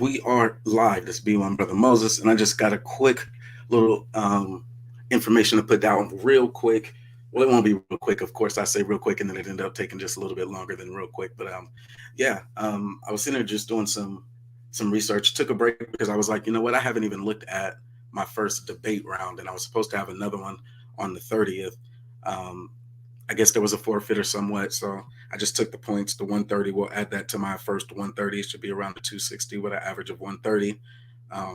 We are live. This be one brother Moses, and I just got a quick little information to put down real quick. Well, it won't be real quick, of course. I say real quick, and then it ended up taking just a little bit longer than real quick. But yeah, I was sitting there just doing some research. Took a break because I was like, you know what? I haven't even looked at my first debate round, and I was supposed to have another one on the 30th. Um, I guess there was a forfeit or somewhat. So I just took the points. The 130, we'll add that to my first 130. It should be around the 260 with an average of 130.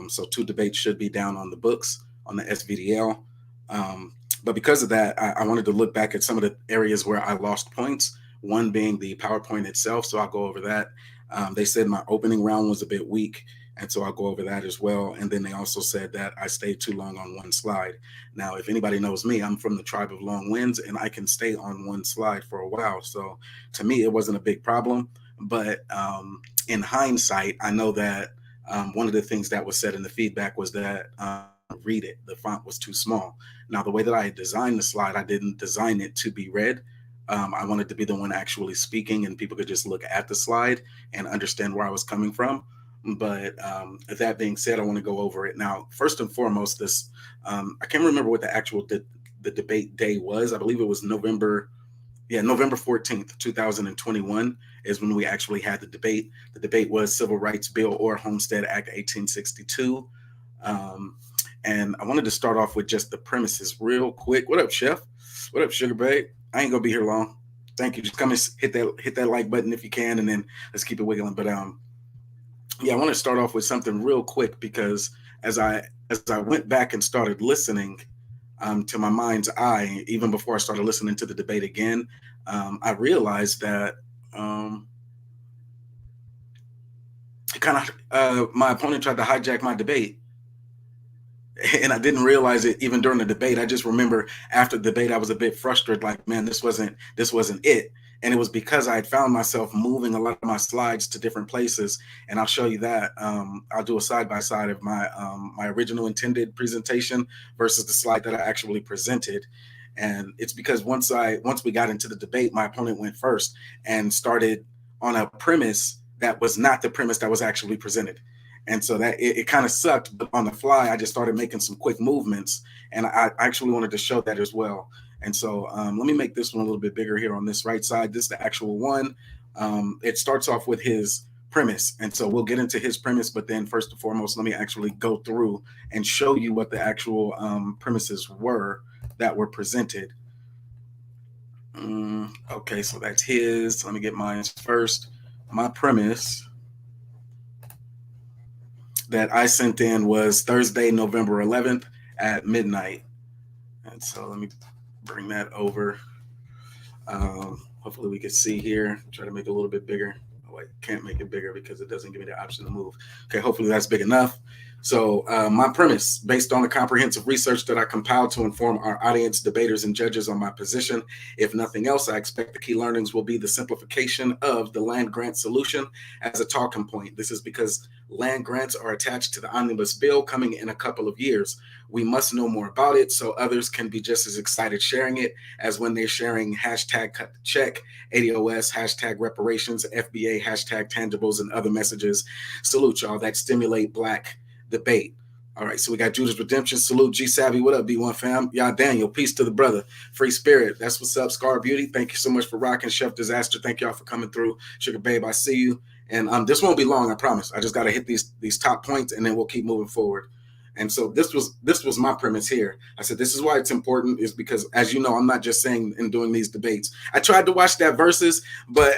So two debates should be down on the books on the SVDL. But because of that, I wanted to look back at some of the areas where I lost points, one being the PowerPoint itself. So I'll go over that. They said my opening round was a bit weak. And so I'll go over that as well. And then they also said that I stayed too long on one slide. Now, if anybody knows me, I'm from the tribe of long winds, and I can stay on one slide for a while. So to me, it wasn't a big problem. But in hindsight, I know that one of the things that was said in the feedback was that read it. The font was too small. Now, the way that I designed the slide, I didn't design it to be read. I wanted to be the one actually speaking, and people could just look at the slide and understand where I was coming from. But that being said, I want to go over it now. First and foremost, this I can't remember what the actual the debate day was. I believe it was November 14th, 2021 is when we actually had the debate. The debate was Civil Rights Bill or Homestead Act 1862. And I wanted to start off with just the premises real quick. What up, Chef? What up, Sugar Babe? I ain't gonna be here long. Thank you. Just come and hit that like button if you can, and then let's keep it wiggling. But yeah, I want to start off with something real quick because as I went back and started listening to my mind's eye, even before I started listening to the debate again, I realized that my opponent tried to hijack my debate. And I didn't realize it even during the debate. I just remember after the debate, I was a bit frustrated, like, man, this wasn't it. And it was because I had found myself moving a lot of my slides to different places. And I'll show you that. I'll do a side by side of my original intended presentation versus the slide that I actually presented. And it's because once we got into the debate, my opponent went first and started on a premise that was not the premise that was actually presented. And so that it kind of sucked, but on the fly, I just started making some quick movements, and I actually wanted to show that as well. And so let me make this one a little bit bigger here on this right side. This is the actual one. It starts off with his premise, and so we'll get into his premise, but then first and foremost, let me actually go through and show you what the actual premises were that were presented. Okay, so that's his. Let me get mine first. My premise that I sent in was Thursday, November 11th at midnight. And so let me bring that over. Hopefully we can see here. Try to make it a little bit bigger. Oh, I can't make it bigger because it doesn't give me the option to move. Okay, hopefully that's big enough. So my premise, based on the comprehensive research that I compiled to inform our audience, debaters, and judges on my position, if nothing else, I expect the key learnings will be the simplification of the land grant solution as a talking point. This is because land grants are attached to the omnibus bill coming in a couple of years. We must know more about it so others can be just as excited sharing it as when they're sharing hashtag cut the check, ADOS, hashtag reparations, FBA, hashtag tangibles, and other messages. Salute y'all that stimulate Black debate. All right, so we got Judas Redemption. Salute G Savvy. What up, B1 fam? Y'all Daniel. Peace to the brother. Free Spirit. That's what's up. Scar Beauty. Thank you so much for rocking. Chef Disaster. Thank y'all for coming through. Sugar Babe, I see you. And this won't be long, I promise. I just got to hit these top points, and then we'll keep moving forward. And so this was my premise here. I said this is why it's important is because, as you know, I'm not just saying and doing these debates. I tried to watch that versus, but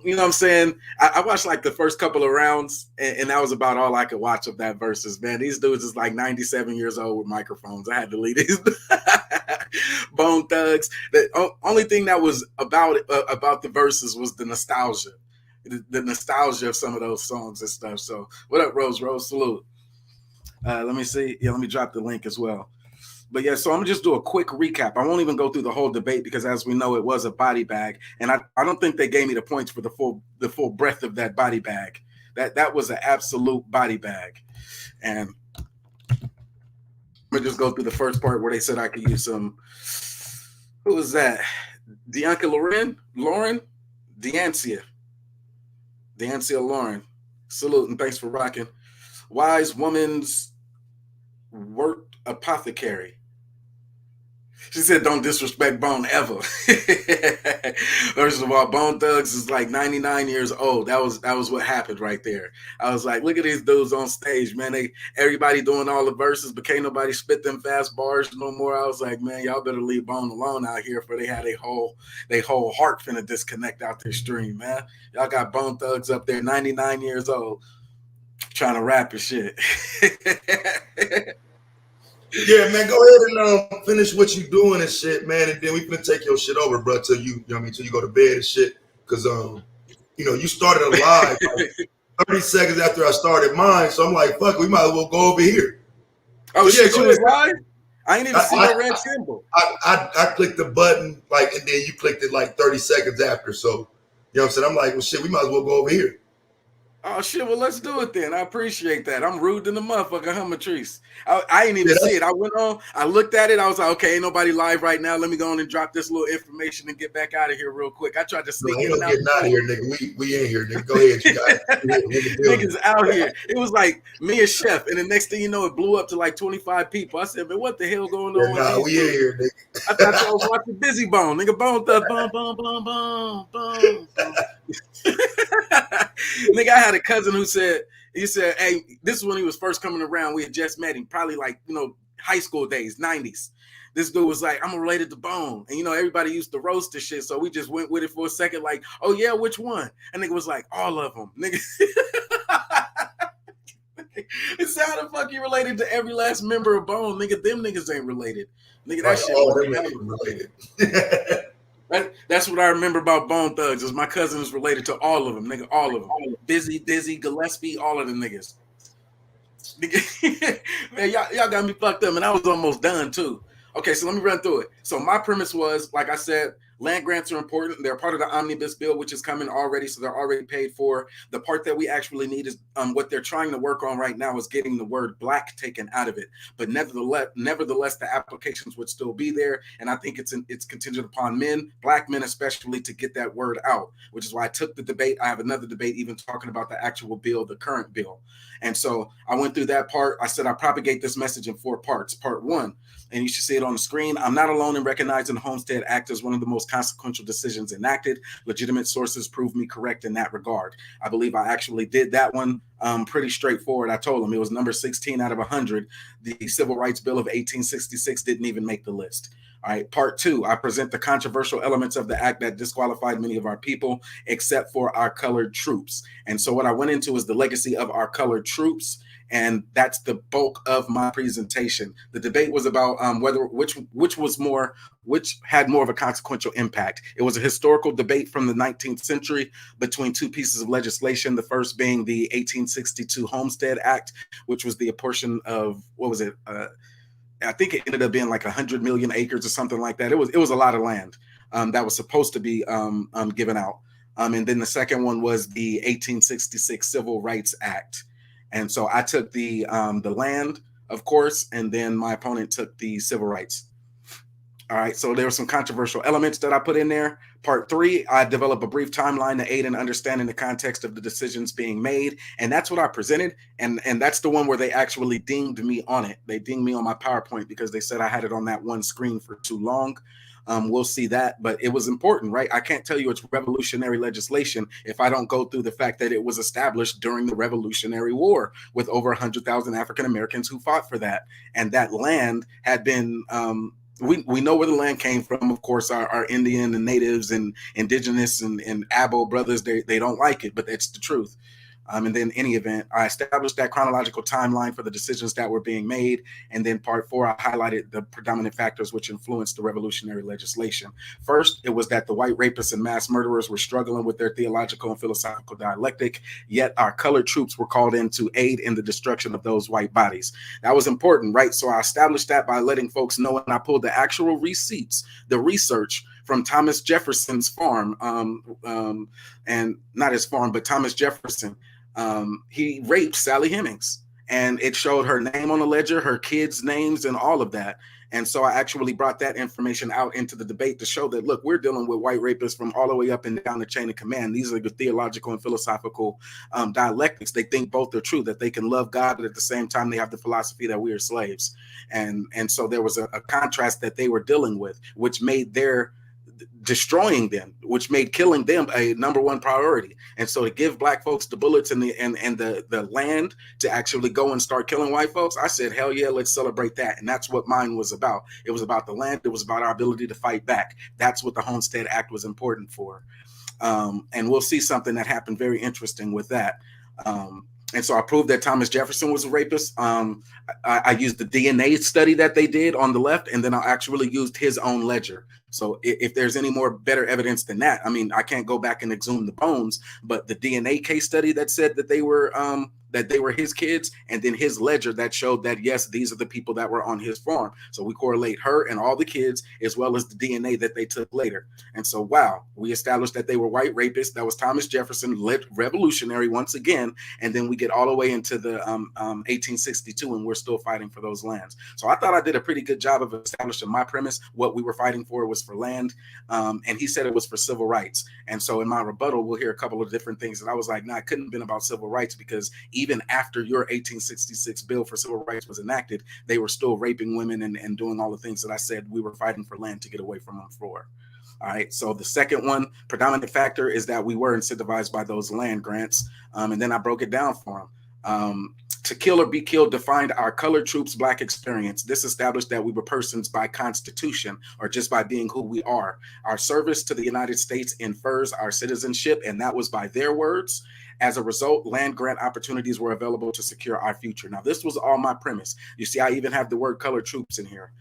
you know what I'm saying? I watched like the first couple of rounds, and that was about all I could watch of that versus. Man, these dudes is like 97 years old with microphones. I had to leave these Bone Thugs. The only thing that was about the verses was the nostalgia. The nostalgia of some of those songs and stuff. So what up, Rose? Salute. Let me see. Yeah, let me drop the link as well. But yeah, so I'm gonna just do a quick recap. I won't even go through the whole debate because, as we know, it was a body bag, and I don't think they gave me the points for the full breadth of that body bag. That was an absolute body bag, and I'm gonna just go through the first part where they said I could use some. Who was that? Deancia Lauren, Deancia Lauren. Salute and thanks for rocking. Wise woman's worked apothecary. She said, "Don't disrespect Bone ever." First of all, Bone Thugs is like 99 years old. That was what happened right there. I was like, look at these dudes on stage, man. Everybody doing all the verses, but can't nobody spit them fast bars no more. I was like, man, y'all better leave Bone alone out here, for they had a whole heart finna disconnect out their stream, man. Y'all got Bone Thugs up there, 99 years old, trying to rap and shit. Yeah, man, go ahead and finish what you doing and shit, man, and then we finna take your shit over, bro, till you know what I mean, till you go to bed and shit. Cause you started a live like 30 seconds after I started mine, so I'm like, fuck, we might as well go over here. Oh so, shit, you was live? I ain't even see your red symbol. I clicked the button, like, and then you clicked it like 30 seconds after. So, you know what I'm saying? I'm like, well, shit, we might as well go over here. Oh shit! Well, let's do it then. I appreciate that. I'm rude than the motherfucker, Hummatrice. I ain't even see it. I went on. I looked at it. I was like, okay, ain't nobody live right now. Let me go on and drop this little information and get back out of here real quick. I tried to sneak in and out. Getting out of here, nigga. We ain't here, nigga. Go ahead. You got it. Niggas out here. It was like me and Chef, and the next thing you know, it blew up to like 25 people. I said, man, what the hell going on? Nah, we ain't here, nigga. I thought y'all was watching Busy Bone, nigga. Bone Thug, boom. Nigga, I had a cousin who said, hey, this is when he was first coming around. We had just met him, probably like, high school days, 90s. This dude was like, I'm related to Bone. And, everybody used to roast this shit. So we just went with it for a second, like, oh, yeah, which one? And nigga was like, all of them. Nigga. It's how the fuck you related to every last member of Bone? Nigga, them niggas ain't related. Nigga, that shit related. That's what I remember about Bone Thugs, is my cousin is related to all of them, nigga, all of them. Busy, Dizzy, Gillespie, all of them niggas. Man, y'all got me fucked up, and I was almost done too. Okay, so let me run through it. So my premise was, like I said, land grants are important. They're part of the omnibus bill, which is coming already, so they're already paid for. The part that we actually need is what they're trying to work on right now is getting the word black taken out of it. But nevertheless, the applications would still be there, and I think it's contingent upon men, black men especially, to get that word out, which is why I took the debate. I have another debate even talking about the actual bill, the current bill. And so I went through that part. I said I propagate this message in 4 parts. Part 1, and you should see it on the screen. I'm not alone in recognizing the Homestead Act as one of the most consequential decisions enacted. Legitimate sources prove me correct in that regard. I believe I actually did that one pretty straightforward. I told them it was number 16 out of 100. The Civil Rights Bill of 1866 didn't even make the list. All right, part 2, I present the controversial elements of the act that disqualified many of our people, except for our colored troops. And so what I went into is the legacy of our colored troops, and that's the bulk of my presentation. The debate was about which had more of a consequential impact. It was a historical debate from the 19th century between 2 pieces of legislation, the first being the 1862 Homestead Act, which was the apportion of, I think it ended up being like 100 million acres or something like that. It was a lot of land that was supposed to be given out. And then the second one was the 1866 Civil Rights Act. And so I took the land, of course, and then my opponent took the civil rights. All right, so there were some controversial elements that I put in there. Part 3, I develop a brief timeline to aid in understanding the context of the decisions being made. And that's what I presented. And that's the one where they actually dinged me on it. They dinged me on my PowerPoint because they said I had it on that one screen for too long. We'll see that, but it was important, right? I can't tell you it's revolutionary legislation if I don't go through the fact that it was established during the Revolutionary War with over 100,000 African Americans who fought for that. And that land had been, we know where the land came from. Of course, our Indian and natives and indigenous and Abo brothers, they don't like it, but it's the truth. And then in any event, I established that chronological timeline for the decisions that were being made. And then part 4, I highlighted the predominant factors which influenced the revolutionary legislation. First, it was that the white rapists and mass murderers were struggling with their theological and philosophical dialectic, yet our colored troops were called in to aid in the destruction of those white bodies. That was important, right? So I established that by letting folks know, and I pulled the actual receipts, the research from Thomas Jefferson's farm, and not his farm, but Thomas Jefferson. He raped Sally Hemings. and it showed her name on the ledger, her kids' names, and all of that. And so I actually brought that information out into the debate to show that, look, we're dealing with white rapists from all the way up and down the chain of command. These are the theological and philosophical dialectics. They think both are true, that they can love God, but at the same time, they have the philosophy that we are slaves. And so there was a contrast that they were dealing with, which made their destroying them, which made killing them a number one priority. And so to give black folks the bullets and the land to actually go and start killing white folks, I said, hell yeah, let's celebrate that. And that's what mine was about. It was about the land. It was about our ability to fight back. That's what the Homestead Act was important for. And we'll see something that happened very interesting with that. And so I proved that Thomas Jefferson was a rapist. I used the DNA study that they did on the left, and then I actually used his own ledger. So if there's any more better evidence than that, I mean, I can't go back and exhume the bones, but the DNA case study that said that they were his kids, and then his ledger that showed that, yes, these are the people that were on his farm. So we correlate her and all the kids as well as the DNA that they took later. And so, wow, we established that they were white rapists. That was Thomas Jefferson, revolutionary once again. And then we get all the way into the 1862, and we're still fighting for those lands. So I thought I did a pretty good job of establishing my premise. What we were fighting for was for land. And he said it was for civil rights. And so in my rebuttal, we'll hear a couple of different things. And I was like, nah, it couldn't have been about civil rights, because even after your 1866 bill for civil rights was enacted, they were still raping women and doing all the things that I said we were fighting for land to get away from them for. All right. So the second one, predominant factor, is that we were incentivized by those land grants. And then I broke it down for them. To kill or be killed defined our colored troops' black experience. This established that we were persons by constitution, or just by being who we are. Our service to the United States infers our citizenship, and that was by their words. As a result, land grant opportunities were available to secure our future. Now, this was all my premise. You see, I even have the word colored troops in here.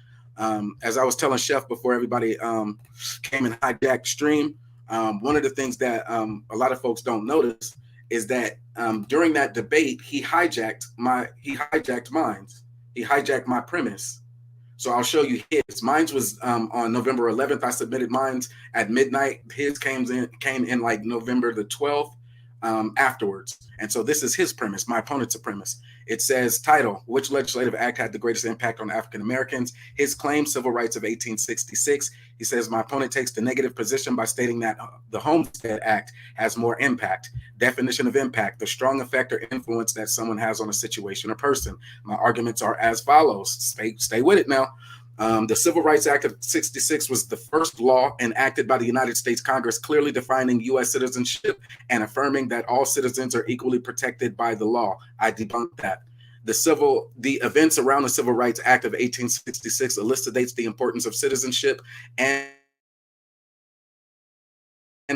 As I was telling Chef before everybody came and hijacked stream, one of the things that a lot of folks don't notice is that during that debate, he hijacked mine. He hijacked my premise. So I'll show you his. Mine was on November 11th. I submitted mine at midnight. His came in like November the 12th afterwards. And so this is his premise, my opponent's premise. It says, title, which legislative act had the greatest impact on African Americans? His claim, Civil Rights of 1866. He says, my opponent takes the negative position by stating that the Homestead Act has more impact. Definition of impact, the strong effect or influence that someone has on a situation or person. My arguments are as follows. Stay with it now. The Civil Rights Act of 66 was the first law enacted by the United States Congress, clearly defining U.S. citizenship and affirming that all citizens are equally protected by the law. I debunked that. The events around the Civil Rights Act of 1866 elucidates the importance of citizenship and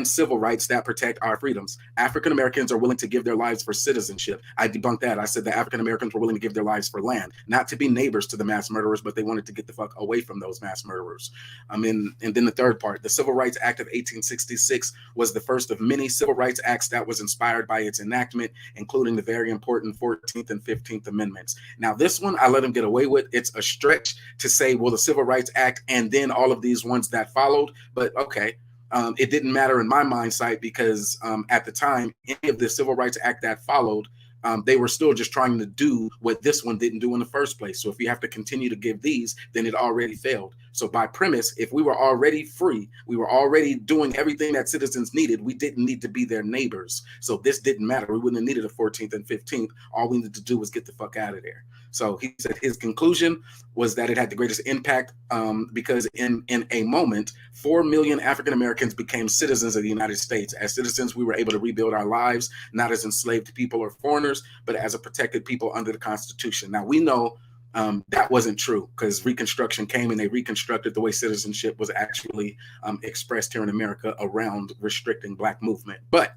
civil rights that protect our freedoms. African Americans are willing to give their lives for citizenship. I debunked that. I said that African Americans were willing to give their lives for land, not to be neighbors to the mass murderers, but they wanted to get the fuck away from those mass murderers. And then the third part, the Civil Rights Act of 1866 was the first of many civil rights acts that was inspired by its enactment, including the very important 14th and 15th Amendments. Now, this one I let him get away with. It's a stretch to say, well, the Civil Rights Act and then all of these ones that followed, but okay. It didn't matter in my mind sight, because at the time, any of the Civil Rights Act that followed, they were still just trying to do what this one didn't do in the first place. So if you have to continue to give these, then it already failed. So by premise, if we were already free, we were already doing everything that citizens needed, we didn't need to be their neighbors. So this didn't matter. We wouldn't have needed a 14th and 15th. All we needed to do was get the fuck out of there. So he said his conclusion was that it had the greatest impact because in a moment, 4 million African Americans became citizens of the United States. As citizens, we were able to rebuild our lives, not as enslaved people or foreigners, but as a protected people under the Constitution. Now, we know that wasn't true, because Reconstruction came and they reconstructed the way citizenship was actually expressed here in America around restricting Black movement. But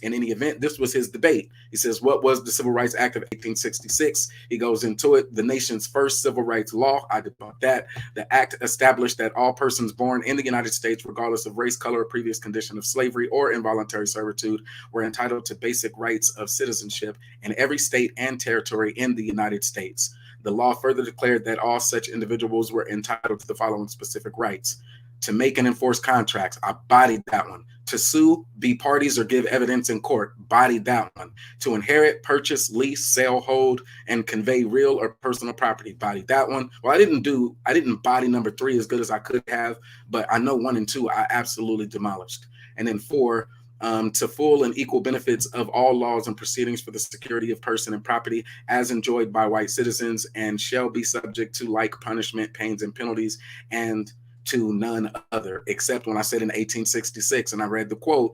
in any event, this was his debate. He says, what was the Civil Rights Act of 1866? He goes into it. The nation's first civil rights law. I debunk that. The act established that all persons born in the United States, regardless of race, color, or previous condition of slavery or involuntary servitude, were entitled to basic rights of citizenship in every state and territory in the United States. The law further declared that all such individuals were entitled to the following specific rights: To make and enforce contracts, I bodied that one. To sue, be parties, or give evidence in court, bodied that one. To inherit, purchase, lease, sell, hold, and convey real or personal property, bodied that one. Well, I didn't body number 3 as good as I could have, but I know 1 and 2 I absolutely demolished. And then 4, to full and equal benefits of all laws and proceedings for the security of person and property as enjoyed by white citizens, and shall be subject to like punishment, pains, and penalties, and to none other, except when I said in 1866, and I read the quote,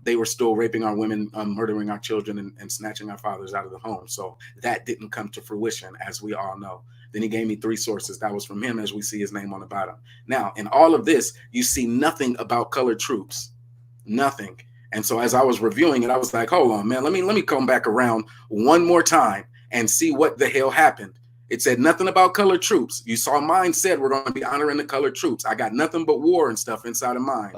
they were still raping our women, murdering our children, and snatching our fathers out of the home. So that didn't come to fruition, as we all know. Then he gave me 3 sources. That was from him, as we see his name on the bottom. Now, in all of this, you see nothing about colored troops, nothing. And so as I was reviewing it, I was like, hold on, man, let me come back around one more time and see what the hell happened. It said nothing about colored troops. You saw mine said we're going to be honoring the colored troops. I got nothing but war and stuff inside of mine.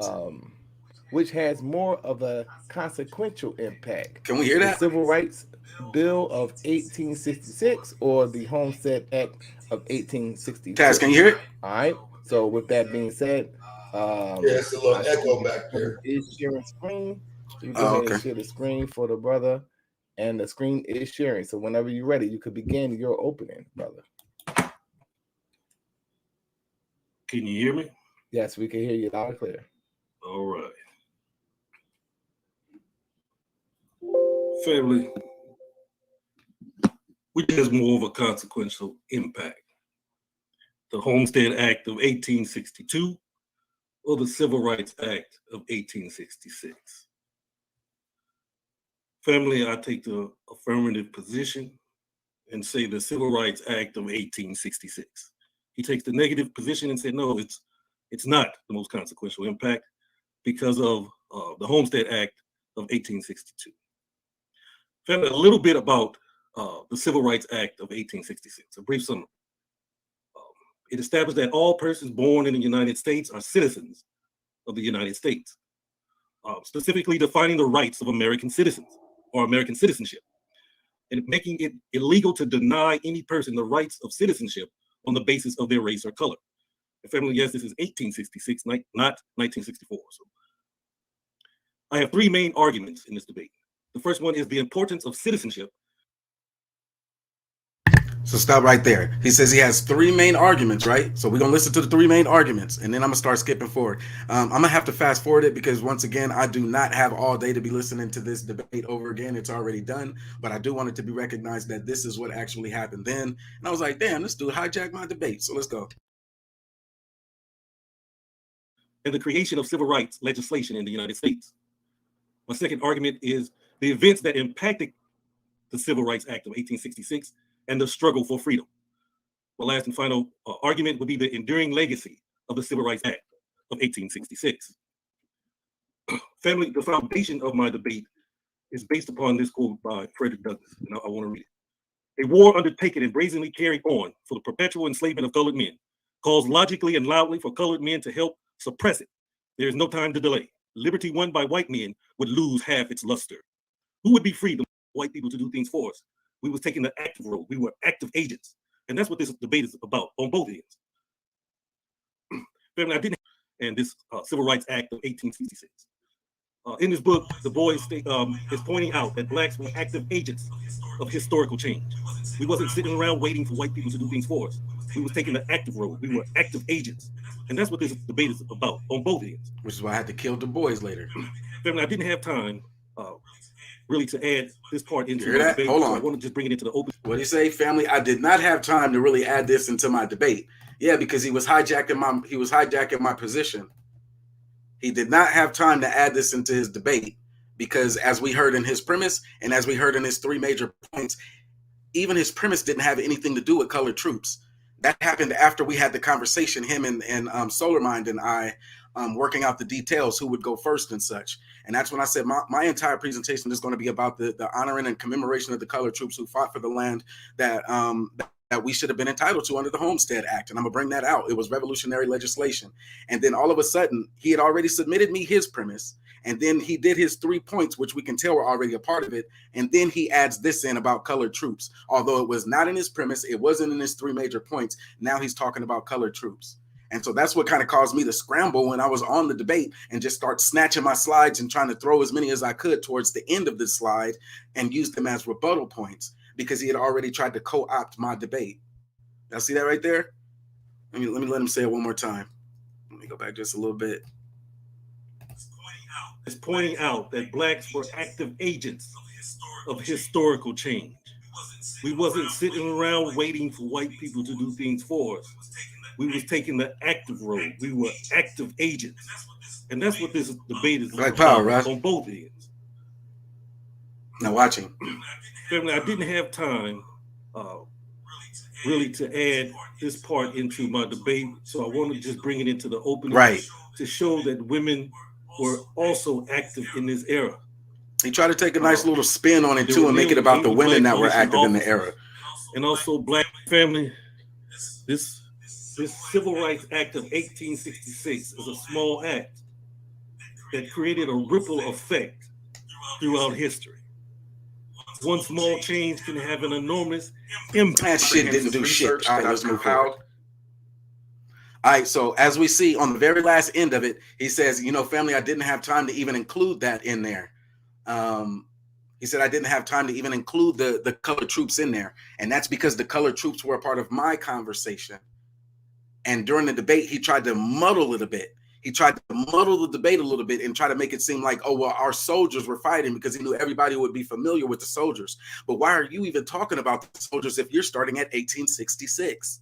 Which has more of a consequential impact. Can we hear that? The Civil Rights Bill of 1866 or the Homestead Act of 1862. Taz, can you hear it? All right. So with that being said, it's a little echo back there. Is sharing screen. You go ahead and share the screen for the brother, and the screen is sharing. So whenever you're ready, you could begin your opening, brother. Can you hear me? Yes, we can hear you loud and clear. All right. Family, which has more of a consequential impact? The Homestead Act of 1862 or the Civil Rights Act of 1866? Family, I take the affirmative position and say the Civil Rights Act of 1866. He takes the negative position and said, no, it's not the most consequential impact because of the Homestead Act of 1862. Family, a little bit about the Civil Rights Act of 1866, a brief summary. It established that all persons born in the United States are citizens of the United States, specifically defining the rights of American citizens or American citizenship, and making it illegal to deny any person the rights of citizenship on the basis of their race or color. And family, yes, this is 1866, not 1964. So I have 3 main arguments in this debate. The first one is the importance of citizenship. So stop right there. He says he has 3 main arguments, right? So we're going to listen to the 3 main arguments, and then I'm going to start skipping forward. I'm going to have to fast forward it because, once again, I do not have all day to be listening to this debate over again. It's already done, but I do want it to be recognized that this is what actually happened then. And I was like, damn, this dude hijacked my debate. So let's go. And the creation of civil rights legislation in the United States. My second argument is the events that impacted the Civil Rights Act of 1866 and the struggle for freedom. My last and final argument would be the enduring legacy of the Civil Rights Act of 1866. Family, the foundation of my debate is based upon this quote by Frederick Douglass, and I want to read it. A war undertaken and brazenly carried on for the perpetual enslavement of colored men calls logically and loudly for colored men to help suppress it. There is no time to delay. Liberty won by white men would lose half its luster. Who would be free to white people to do things for us? We was taking the active role. We were active agents. And that's what this debate is about on both ends. Family, I didn't, and this Civil Rights Act of 1866. In this book, the boy is pointing out that blacks were active agents of historical change. We wasn't sitting around waiting for white people to do things for us. We was taking the active role. We were active agents. And that's what this debate is about on both ends. Which is why I had to kill Du Bois later. Family, I didn't have time really to add this part into the debate. Hold on. So I want to just bring it into the open. What do you say, family? I did not have time to really add this into my debate. Yeah, because he was hijacking my position. He did not have time to add this into his debate because, as we heard in his premise and as we heard in his 3 major points, even his premise didn't have anything to do with colored troops. That happened after we had the conversation, him and Solarmind and I, working out the details, who would go first and such. And that's when I said my entire presentation is going to be about the honoring and commemoration of the colored troops who fought for the land that we should have been entitled to under the Homestead Act. And I'm going to bring that out. It was revolutionary legislation. And then all of a sudden, he had already submitted me his premise. And then he did his 3 points, which we can tell were already a part of it. And then he adds this in about colored troops. Although it was not in his premise, it wasn't in his 3 major points. Now he's talking about colored troops. And so that's what kind of caused me to scramble when I was on the debate and just start snatching my slides and trying to throw as many as I could towards the end of the slide and use them as rebuttal points because he had already tried to co-opt my debate. Now see that right there? Let me let him say it one more time. Let me go back just a little bit. It's pointing out that blacks were active agents of historical change. We wasn't sitting around waiting for white people to do things for us. We was taking the active road. We were active agents. And that's what this debate is Black power, right? On both ends. Now watching. Family, I didn't have time really to add this part into my debate. So I want to just bring it into the opening to show that women were also active in this era. He tried to take a nice little spin on it too and make it about the women that were active in the era. And also, black family, this Civil Rights Act of 1866 is a small act that created a ripple effect throughout history. One small change can have an enormous impact. That shit didn't do shit. All right, let's move forward. All right, so as we see on the very last end of it, he says, you know, family, I didn't have time to even include that in there. He said, I didn't have time to even include the colored troops in there. And that's because the colored troops were a part of my conversation. And during the debate, he tried to muddle it a bit. He tried to muddle the debate a little bit and try to make it seem like, oh, well, our soldiers were fighting because he knew everybody would be familiar with the soldiers. But why are you even talking about the soldiers if you're starting at 1866?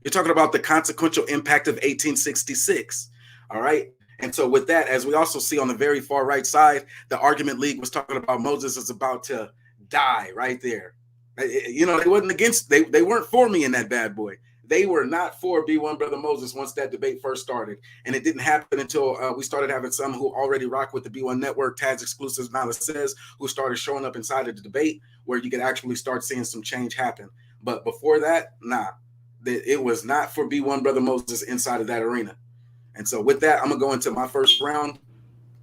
You're talking about the consequential impact of 1866. All right. And so with that, as we also see on the very far right side, the argument league was talking about Moses is about to die right there. You know, they wasn't against, they weren't for me in that bad boy. They were not for B1 Brother Moses once that debate first started. And it didn't happen until we started having some who already rock with the B1 network, Taz exclusives, Nala says, who started showing up inside of the debate where you could actually start seeing some change happen. But before that, nah, it was not for B1 Brother Moses inside of that arena. And so with that, I'm going to go into my first round.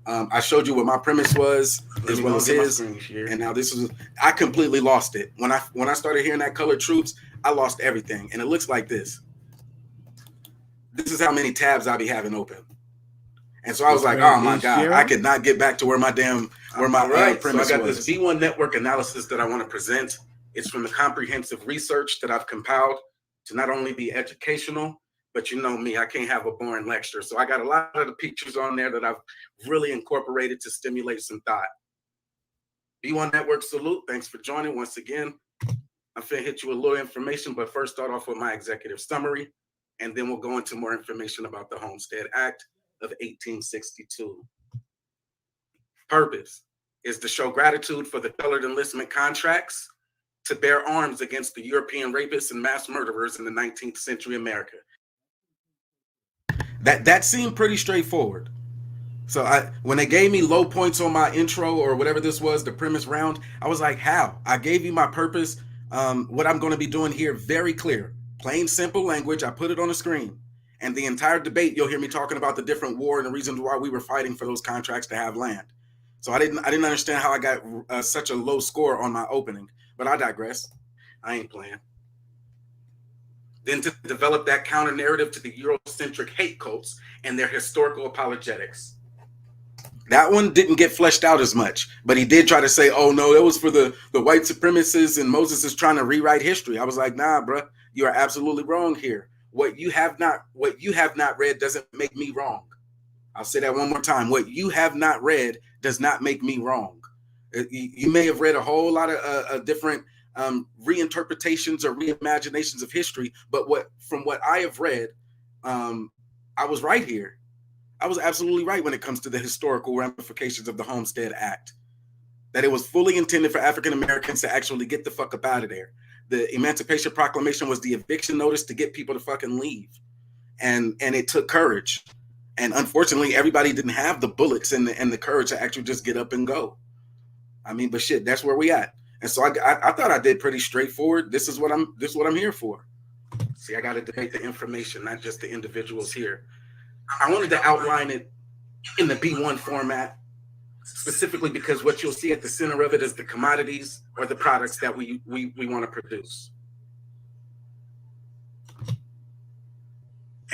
I showed you what my premise was as well as his. And now this is, I completely lost it. When I started hearing that colored troops, I lost everything. And it looks like this. This is how many tabs I be having open. And so I was like, oh my God, I could not get back to where my premise was. So I got this B1 network analysis that I want to present. It's from the comprehensive research that I've compiled to not only be educational, but you know me, I can't have a boring lecture. So I got a lot of the pictures on there that I've really incorporated to stimulate some thought. B1 Network salute. Thanks for joining once again. I'm finna hit you with a little information, but first start off with my executive summary, and then we'll go into more information about the Homestead Act of 1862. Purpose is to show gratitude for the colored enlistment contracts to bear arms against the European rapists and mass murderers in the 19th century America. That seemed pretty straightforward. So when they gave me low points on my intro or whatever this was, the premise round, I was like, how? I gave you my purpose, what I'm going to be doing here, very clear, plain, simple language. I put it on the screen. And the entire debate, you'll hear me talking about the different war and the reasons why we were fighting for those contracts to have land. So I didn't understand how I got such a low score on my opening, but I digress. I ain't playing. Then to develop that counter narrative to the Eurocentric hate cults and their historical apologetics. That one didn't get fleshed out as much, but he did try to say, oh no, it was for the white supremacists and Moses is trying to rewrite history. I was like, nah, bro, you are absolutely wrong here. What you have not read doesn't make me wrong. I'll say that one more time. What you have not read does not make me wrong. You may have read a whole lot of different reinterpretations or reimaginations of history, but from what I have read, I was right here. I was absolutely right when it comes to the historical ramifications of the Homestead Act, that it was fully intended for African Americans to actually get the fuck up out of there. The Emancipation Proclamation was the eviction notice to get people to fucking leave, and it took courage. And unfortunately, everybody didn't have the bullets and the courage to actually just get up and go. I mean, but shit, that's where we at. And so I thought I did pretty straightforward. This is what I'm here for. See, I got to debate the information, not just the individuals here. I wanted to outline it in the B1 format, specifically because what you'll see at the center of it is the commodities or the products that we want to produce.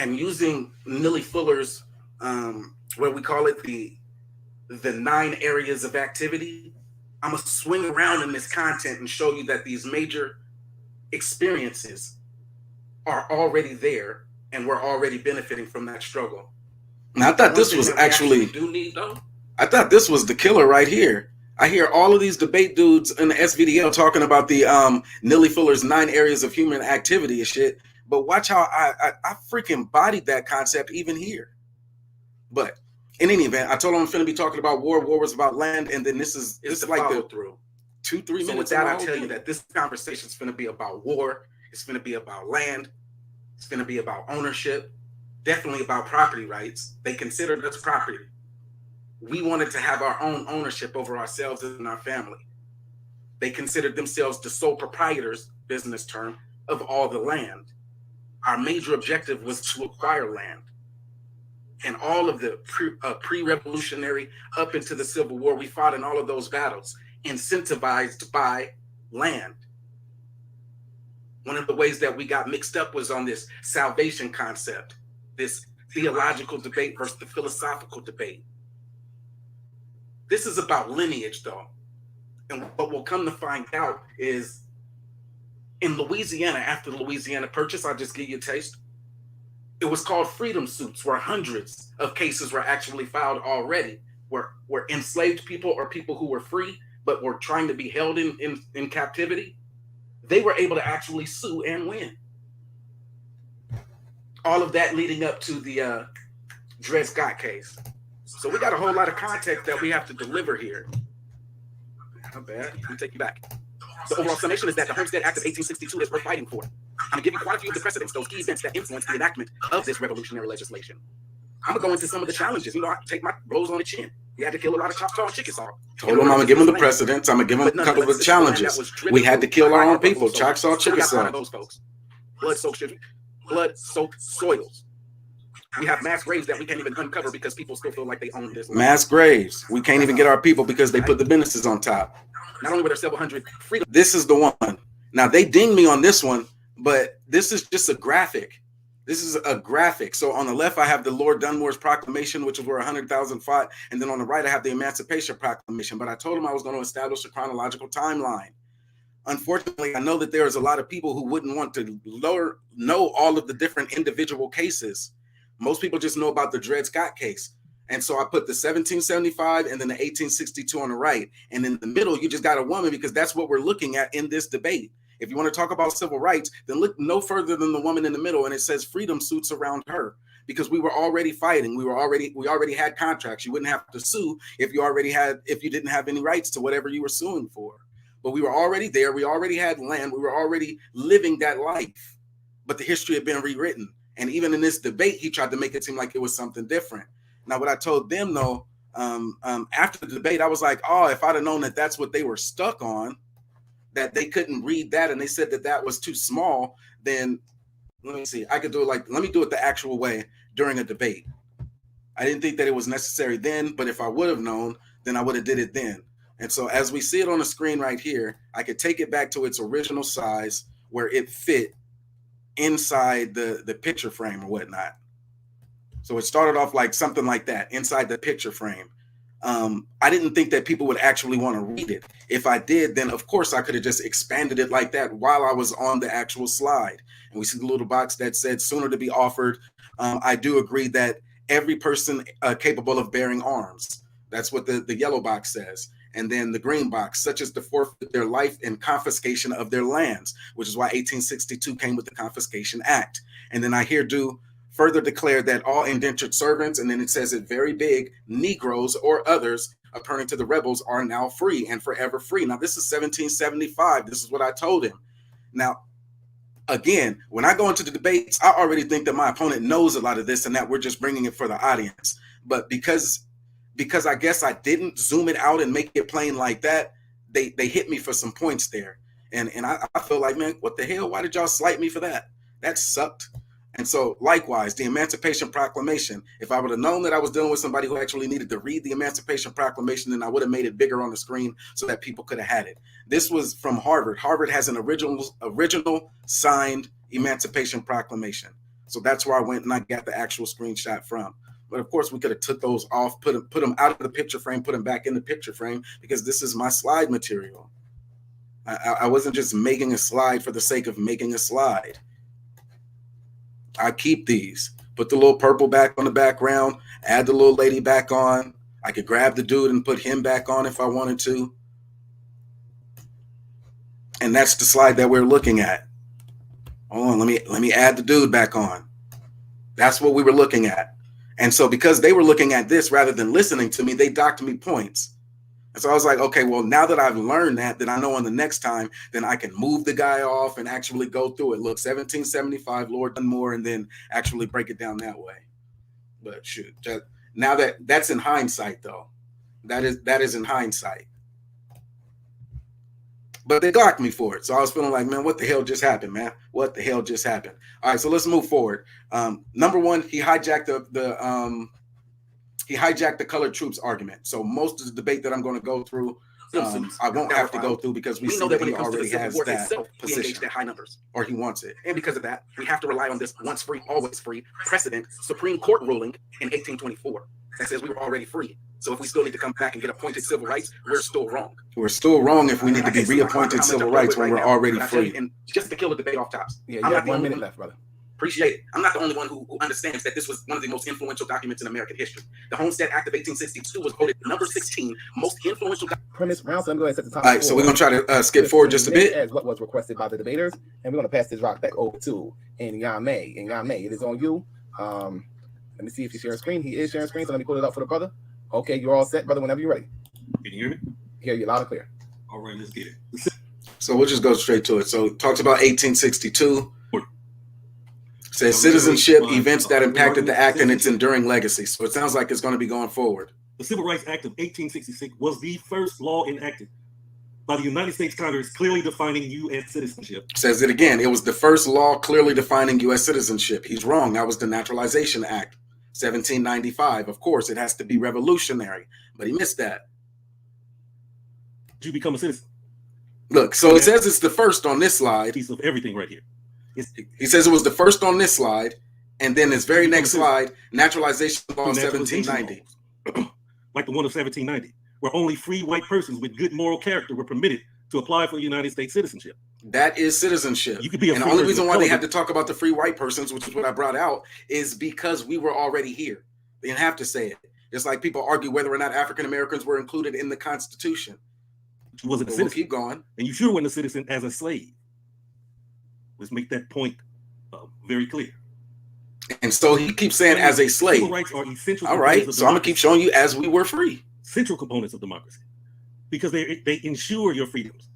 and using Neely Fuller's, where we call it the 9 areas of activity, I'm gonna swing around in this content and show you that these major experiences are already there, and we're already benefiting from that struggle. And I thought this was actually I thought this was the killer right here. I hear all of these debate dudes in the SVDL talking about the Neely Fuller's 9 areas of human activity and shit. But watch how I freaking bodied that concept even here. But in any event, I told him I'm finna be talking about war. War was about land, and then this is like the through 2-3 minutes. So with that, I tell you that this conversation is finna be about war. It's finna be about land. It's finna be about ownership. Definitely about property rights. They considered us property. We wanted to have our own ownership over ourselves and our family. They considered themselves the sole proprietors, business term, of all the land. Our major objective was to acquire land. And all of the pre-revolutionary up into the Civil War, we fought in all of those battles, incentivized by land. One of the ways that we got mixed up was on this salvation concept, this theological debate versus the philosophical debate. This is about lineage, though. And what we'll come to find out is in Louisiana, after the Louisiana Purchase, I'll just give you a taste. It was called freedom suits, where hundreds of cases were actually filed already, where enslaved people or people who were free but were trying to be held in captivity, they were able to actually sue and win. All of that leading up to the Dred Scott case. So we got a whole lot of context that we have to deliver here. Not bad. Let me take you back. The overall summation is that the Homestead Act of 1862 is worth fighting for. I'm going to give you quite a few of the precedents, those key events that influenced the enactment of this revolutionary legislation. I'm going to go into some of the challenges. You know, I take my blows on the chin. We had to kill a lot of Choctaw and Chickasaw. Hold on, I'm going to give them the precedents. I'm going to give them a couple of the challenges. We had to kill our own people, Choctaw, Chickasaw. Those folks. Blood-soaked soils. We have mass graves that we can't even uncover because people still feel like they own this land. Mass graves. We can't even get our people because they put the businesses on top. Not only were there several hundred freedom. This is the one. Now, they dinged me on this one, but this is just a graphic. This is a graphic. So on the left, I have the Lord Dunmore's proclamation, which is where 100,000 fought. And then on the right, I have the Emancipation Proclamation. But I told him I was going to establish a chronological timeline. Unfortunately, I know that there is a lot of people who wouldn't want to know all of the different individual cases. Most people just know about the Dred Scott case. And so I put the 1775 and then the 1862 on the right. And in the middle, you just got a woman because that's what we're looking at in this debate. If you want to talk about civil rights, then look no further than the woman in the middle. And it says freedom suits around her because we were already fighting. We already had contracts. You wouldn't have to sue if you didn't have any rights to whatever you were suing for. But we were already there. We already had land. We were already living that life. But the history had been rewritten. And even in this debate, he tried to make it seem like it was something different. Now, what I told them, though, after the debate, I was like, oh, if I'd have known that that's what they were stuck on, that they couldn't read that, and they said that that was too small, then let me see. I could do it let me do it the actual way during a debate. I didn't think that it was necessary then, but if I would have known, then I would have did it then. And so as we see it on the screen right here, I could take it back to its original size where it fit inside the picture frame or whatnot. So it started off like something like that inside the picture frame. I didn't think that people would actually want to read it. If I did, then of course I could have just expanded it like that while I was on the actual slide. And we see the little box that said sooner to be offered. I do agree that every person capable of bearing arms. That's what the yellow box says. And then the green box, such as to forfeit their life and confiscation of their lands, which is why 1862 came with the Confiscation Act. And then I here do further declare that all indentured servants, and then it says it very big, Negroes or others, according to the rebels, are now free and forever free. Now, this is 1775. This is what I told him. Now, again, when I go into the debates, I already think that my opponent knows a lot of this and that we're just bringing it for the audience. But because I guess I didn't zoom it out and make it plain like that, they hit me for some points there. And I feel like, man, what the hell? Why did y'all slight me for that? That sucked. And so likewise, the Emancipation Proclamation, if I would have known that I was dealing with somebody who actually needed to read the Emancipation Proclamation, then I would have made it bigger on the screen so that people could have had it. This was from Harvard. Harvard has an original signed Emancipation Proclamation. So that's where I went and I got the actual screenshot from. But of course, we could have took those off, put them out of the picture frame, put them back in the picture frame, because this is my slide material. I wasn't just making a slide for the sake of making a slide. I keep these, put the little purple back on the background, add the little lady back on. I could grab the dude and put him back on if I wanted to. And that's the slide that we're looking at. Hold on, let me add the dude back on. That's what we were looking at. And so because they were looking at this rather than listening to me, they docked me points. And so I was like, okay, well, now that I've learned that, then I know on the next time, then I can move the guy off and actually go through it. Look, 1775, Lord Dunmore, and then actually break it down that way. But shoot, now that's in hindsight, though. That is in hindsight. But they docked me for it. So I was feeling like, man, what the hell just happened, man? What the hell just happened? All right, so let's move forward. Number one, he hijacked the colored troops argument. So most of the debate that I'm going to go through, I won't have to go through because we know that he already has that position at high numbers, or he wants it. And because of that, we have to rely on this once free, always free precedent Supreme Court ruling in 1824 that says we were already free. So if we still need to come back and get appointed civil rights, we're still wrong. We're still wrong if we need to be reappointed civil rights when we're already free. And just to kill the debate off tops. Yeah, you have 1 minute left, brother. Appreciate it. I'm not the only one who understands that this was one of the most influential documents in American history. The Homestead Act of 1862 was voted number 16 most influential. Premise round, so I'm going to set the time. All right, so we're going to try to skip forward just a bit. As what was requested by the debaters, and we're going to pass this rock back over to Nyame. Nyame, it is on you. Let me see if he's sharing screen. He is sharing screen, so let me pull it up for the brother. Okay, you're all set, brother, whenever you're ready. Can you hear me? Hear you loud and clear. All right, let's get it. So we'll just go straight to it. So it talks about 1862. Says citizenship, events that impacted the act and its enduring legacy. So it sounds like it's going to be going forward. The Civil Rights Act of 1866 was the first law enacted by the United States Congress clearly defining U.S. citizenship. Says it again. It was the first law clearly defining U.S. citizenship. He's wrong. That was the Naturalization Act, 1795. Of course, it has to be revolutionary, but he missed that. Did you become a citizen? Look, so it says it's the first on this slide. Piece of everything right here. He says it was the first on this slide, and then his very next slide, Naturalization Law of 1790. Like the one of 1790, where only free white persons with good moral character were permitted to apply for United States citizenship. That is citizenship. You could be a and the only reason why they had to talk about the free white persons, which is what I brought out, is because we were already here. They didn't have to say it. Just like people argue whether or not African Americans were included in the Constitution. You wasn't a But citizen. we'll keep going. And you sure weren't a citizen as a slave. Let's make that point very clear. And so he keeps saying as a slave. Civil rights are essential. All right, so I'm going to keep showing you as we were free. Central components of democracy. Because they ensure your freedoms,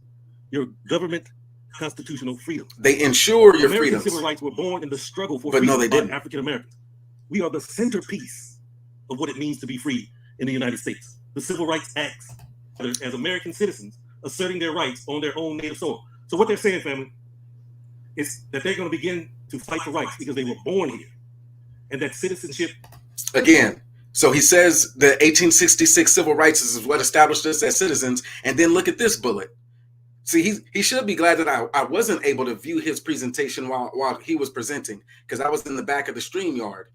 your government constitutional freedoms. They ensure your American freedoms. Civil rights were born in the struggle for But freedom no, they didn't. by African Americans. We are the centerpiece of what it means to be free in the United States. The Civil Rights Acts, as American citizens, asserting their rights on their own native soil. So what they're saying, family, is that they're going to begin to fight for rights because they were born here. And that citizenship... Again, so he says the 1866 Civil Rights is what established us as citizens. And then look at this bullet. See, he should be glad that I wasn't able to view his presentation while he was presenting, because I was in the back of the StreamYard.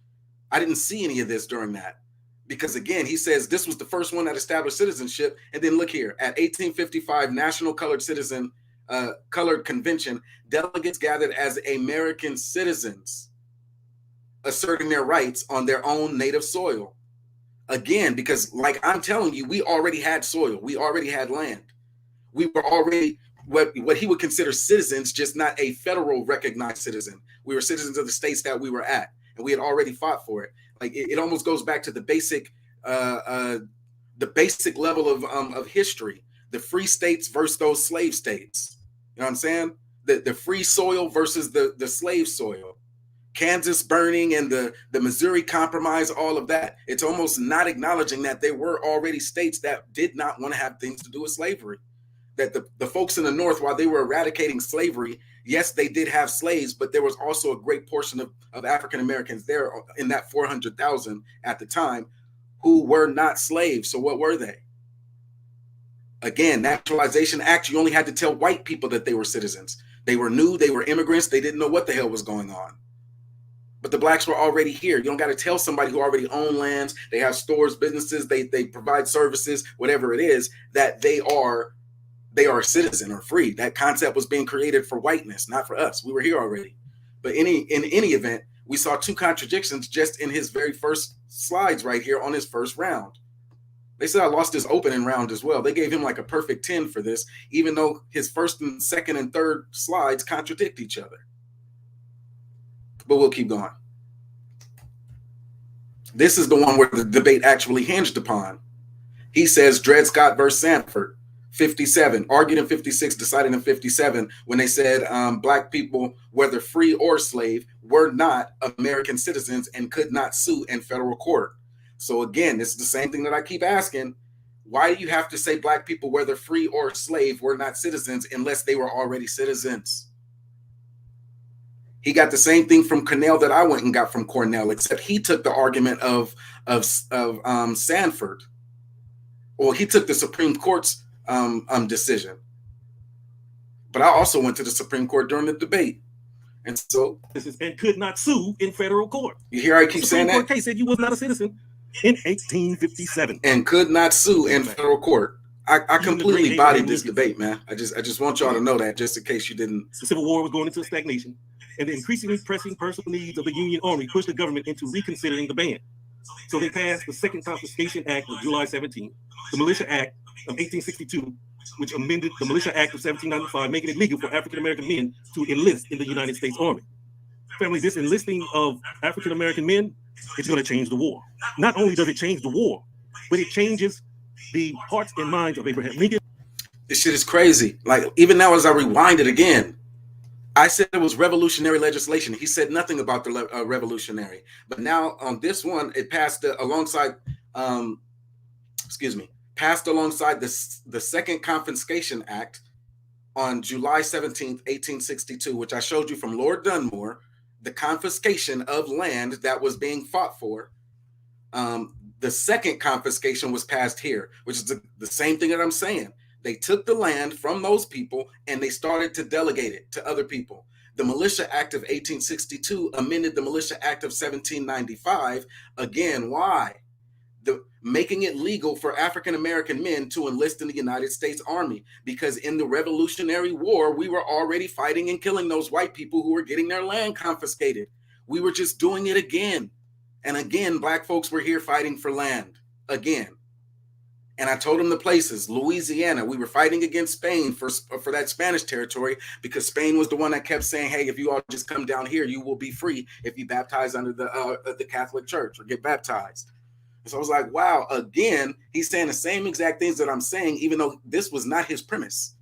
I didn't see any of this during that. Because again, he says this was the first one that established citizenship. And then look here, at 1855 National Colored Convention, delegates gathered as American citizens, asserting their rights on their own native soil. Again, because like I'm telling you, we already had soil. We already had land. We were already what he would consider citizens, just not a federal recognized citizen. We were citizens of the states that we were at, and we had already fought for it. Like it almost goes back to the basic level of history, the free states versus those slave states. You know what I'm saying? The free soil versus the slave soil. Kansas burning and the Missouri Compromise, all of that. It's almost not acknowledging that there were already states that did not want to have things to do with slavery. That the folks in the North, while they were eradicating slavery, yes, they did have slaves, but there was also a great portion of African Americans there in that 400,000 at the time who were not slaves. So what were they? Again, Naturalization Act, you only had to tell white people that they were citizens. They were new, they were immigrants, they didn't know what the hell was going on. But the blacks were already here. You don't got to tell somebody who already own lands, they have stores, businesses, they provide services, whatever it is, that they are a citizen or free. That concept was being created for whiteness, not for us. We were here already. But in any event, we saw two contradictions just in his very first slides right here on his first round. They said I lost his opening round as well. They gave him like a perfect 10 for this, even though his first and second and third slides contradict each other. But we'll keep going. This is the one where the debate actually hinged upon. He says Dred Scott versus Sanford, 57, argued in 56, decided in 57, when they said black people, whether free or slave, were not American citizens and could not sue in federal court. So again, this is the same thing that I keep asking. Why do you have to say black people, whether free or slave, were not citizens unless they were already citizens? He got the same thing from Cornell that I went and got from Cornell, except he took the argument of Sanford. Well, he took the Supreme Court's decision. But I also went to the Supreme Court during the debate. And so... And could not sue in federal court. You hear I keep saying that? The Supreme Court case said you was not a citizen in 1857. And could not sue in federal court. I completely bodied this debate, man. I just want y'all to know that, just in case you didn't... The Civil War was going into stagnation, and the increasingly pressing personal needs of the Union Army pushed the government into reconsidering the ban. So they passed the Second Confiscation Act of July 17, the Militia Act of 1862, which amended the Militia Act of 1795, making it legal for African-American men to enlist in the United States Army. Family, this enlisting of African-American men is going to change the war. Not only does it change the war, but it changes the hearts and minds of Abraham Lincoln. This shit is crazy. Like, even now as I rewind it again, I said it was revolutionary legislation. He said nothing about the revolutionary. But now on this one, it passed alongside, passed alongside the Second Confiscation Act on July 17th, 1862, which I showed you from Lord Dunmore, the confiscation of land that was being fought for. The second confiscation was passed here, which is the same thing that I'm saying. They took the land from those people and they started to delegate it to other people. The Militia Act of 1862 amended the Militia Act of 1795. Again, why? Making it legal for African-American men to enlist in the United States Army, because in the Revolutionary War, we were already fighting and killing those white people who were getting their land confiscated. We were just doing it again. And again, black folks were here fighting for land again. And I told them the places. Louisiana, we were fighting against Spain for that Spanish territory, because Spain was the one that kept saying, hey, if you all just come down here, you will be free if you baptize under the Catholic Church or get baptized. And so I was like, wow, again, he's saying the same exact things that I'm saying, even though this was not his premise.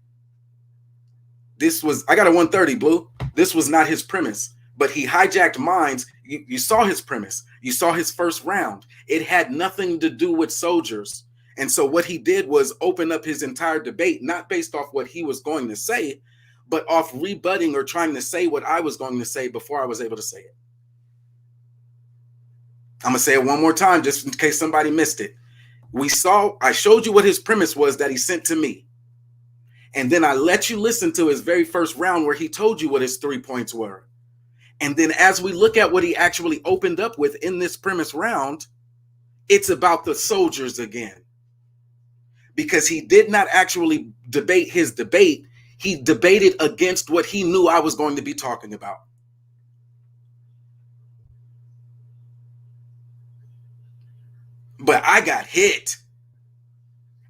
I got a 130, Blue. This was not his premise, but he hijacked minds. You saw his premise. You saw his first round. It had nothing to do with soldiers. And so what he did was open up his entire debate, not based off what he was going to say, but off rebutting or trying to say what I was going to say before I was able to say it. I'm going to say it one more time, just in case somebody missed it. I showed you what his premise was that he sent to me. And then I let you listen to his very first round where he told you what his 3 points were. And then as we look at what he actually opened up with in this premise round, it's about the soldiers again. Because he did not actually debate his debate. He debated against what he knew I was going to be talking about. But I got hit.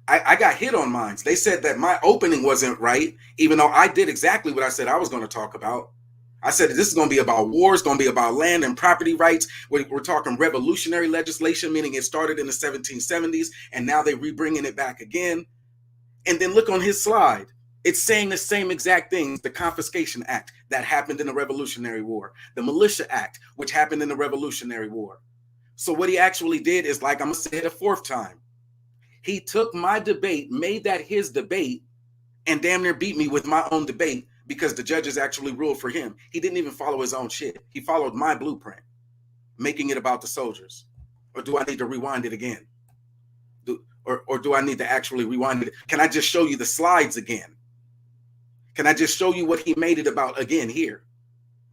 I got hit on mine. They said that my opening wasn't right, even though I did exactly what I said I was going to talk about. I said this is going to be about war. It's going to be about land and property rights. We're talking revolutionary legislation, meaning it started in the 1770s, and now they're rebringing it back again. And then look on his slide. It's saying the same exact things. The Confiscation Act that happened in the Revolutionary War. The Militia Act, which happened in the Revolutionary War. So what he actually did is, like, I'm going to say it a fourth time. He took my debate, made that his debate, and damn near beat me with my own debate because the judges actually ruled for him. He didn't even follow his own shit. He followed my blueprint, making it about the soldiers. Or do I need to rewind it again? Or do I need to actually rewind it? Can I just show you the slides again? Can I just show you what he made it about again here?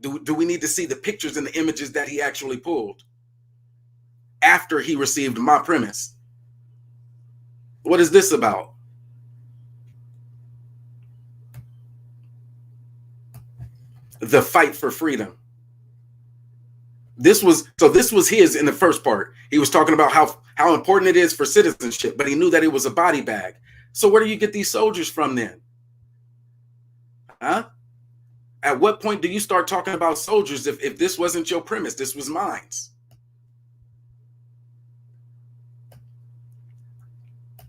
Do we need to see the pictures and the images that he actually pulled after he received my premise? What is this about? The fight for freedom. This was his in the first part. He was talking about how important it is for citizenship, but he knew that it was a body bag. So where do you get these soldiers from then? Huh? At what point do you start talking about soldiers if this wasn't your premise? This was mine.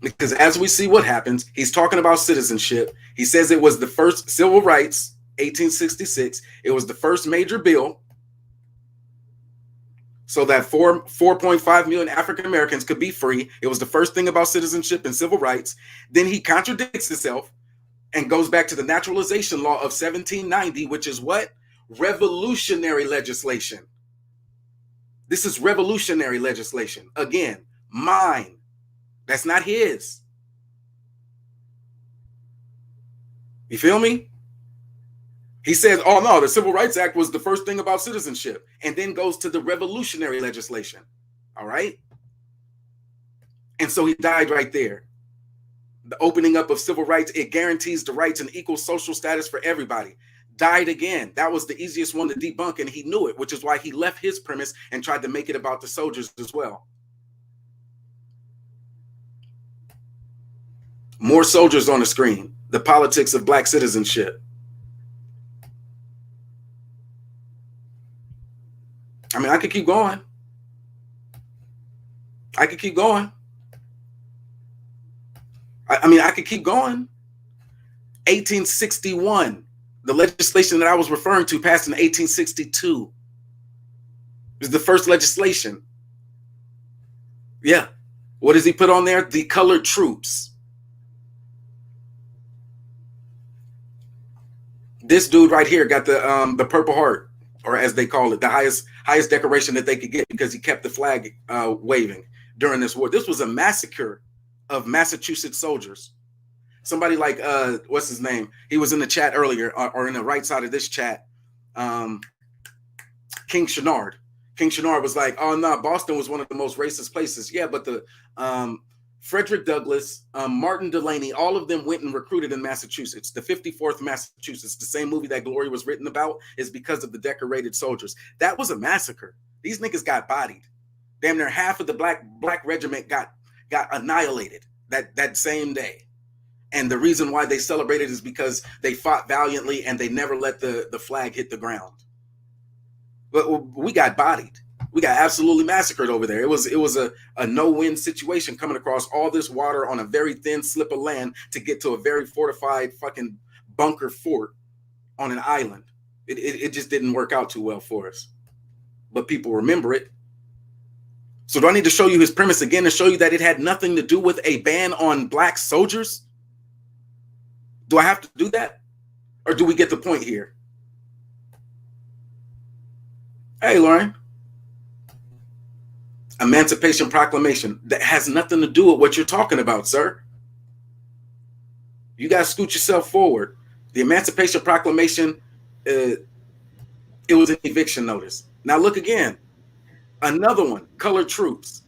Because as we see what happens, he's talking about citizenship. He says it was the first civil rights, 1866. It was the first major bill so that 4.5 million African Americans could be free. It was the first thing about citizenship and civil rights. Then he contradicts himself and goes back to the naturalization law of 1790, which is what? Revolutionary legislation. This is revolutionary legislation. Again, mine. That's not his. You feel me? He says, oh no, the Civil Rights Act was the first thing about citizenship, and then goes to the revolutionary legislation. All right. And so he died right there. The opening up of civil rights, it guarantees the rights and equal social status for everybody. Died again. That was the easiest one to debunk, and he knew it, which is why he left his premise and tried to make it about the soldiers as well. More soldiers on the screen. The politics of black citizenship. I mean, I could keep going. I could keep going. I could keep going. 1861, the legislation that I was referring to passed in 1862. It was the first legislation. Yeah. What does he put on there? The colored troops. This dude right here got the Purple Heart, or as they call it, the highest decoration that they could get, because he kept the flag waving during this war. This was a massacre of Massachusetts soldiers. Somebody like what's his name? He was in the chat earlier, or in the right side of this chat. King Chenard. King Chenard was like, "Oh no, Boston was one of the most racist places." Yeah, but the Frederick Douglass, Martin Delany, all of them went and recruited in Massachusetts. The 54th Massachusetts, the same movie that Glory was written about, is because of the decorated soldiers. That was a massacre. These niggas got bodied. Damn near half of the black regiment got annihilated that same day. And the reason why they celebrated is because they fought valiantly and they never let the flag hit the ground. But we got bodied. We got absolutely massacred over there. It was a no-win situation, coming across all this water on a very thin slip of land to get to a very fortified fucking bunker fort on an island. It just didn't work out too well for us. But people remember it. So do I need to show you his premise again to show you that it had nothing to do with a ban on black soldiers? Do I have to do that? Or do we get the point here? Hey, Lauren. Emancipation Proclamation. That has nothing to do with what you're talking about, sir. You guys scoot yourself forward. The Emancipation Proclamation, it was an eviction notice. Now look again. Another one, colored troops.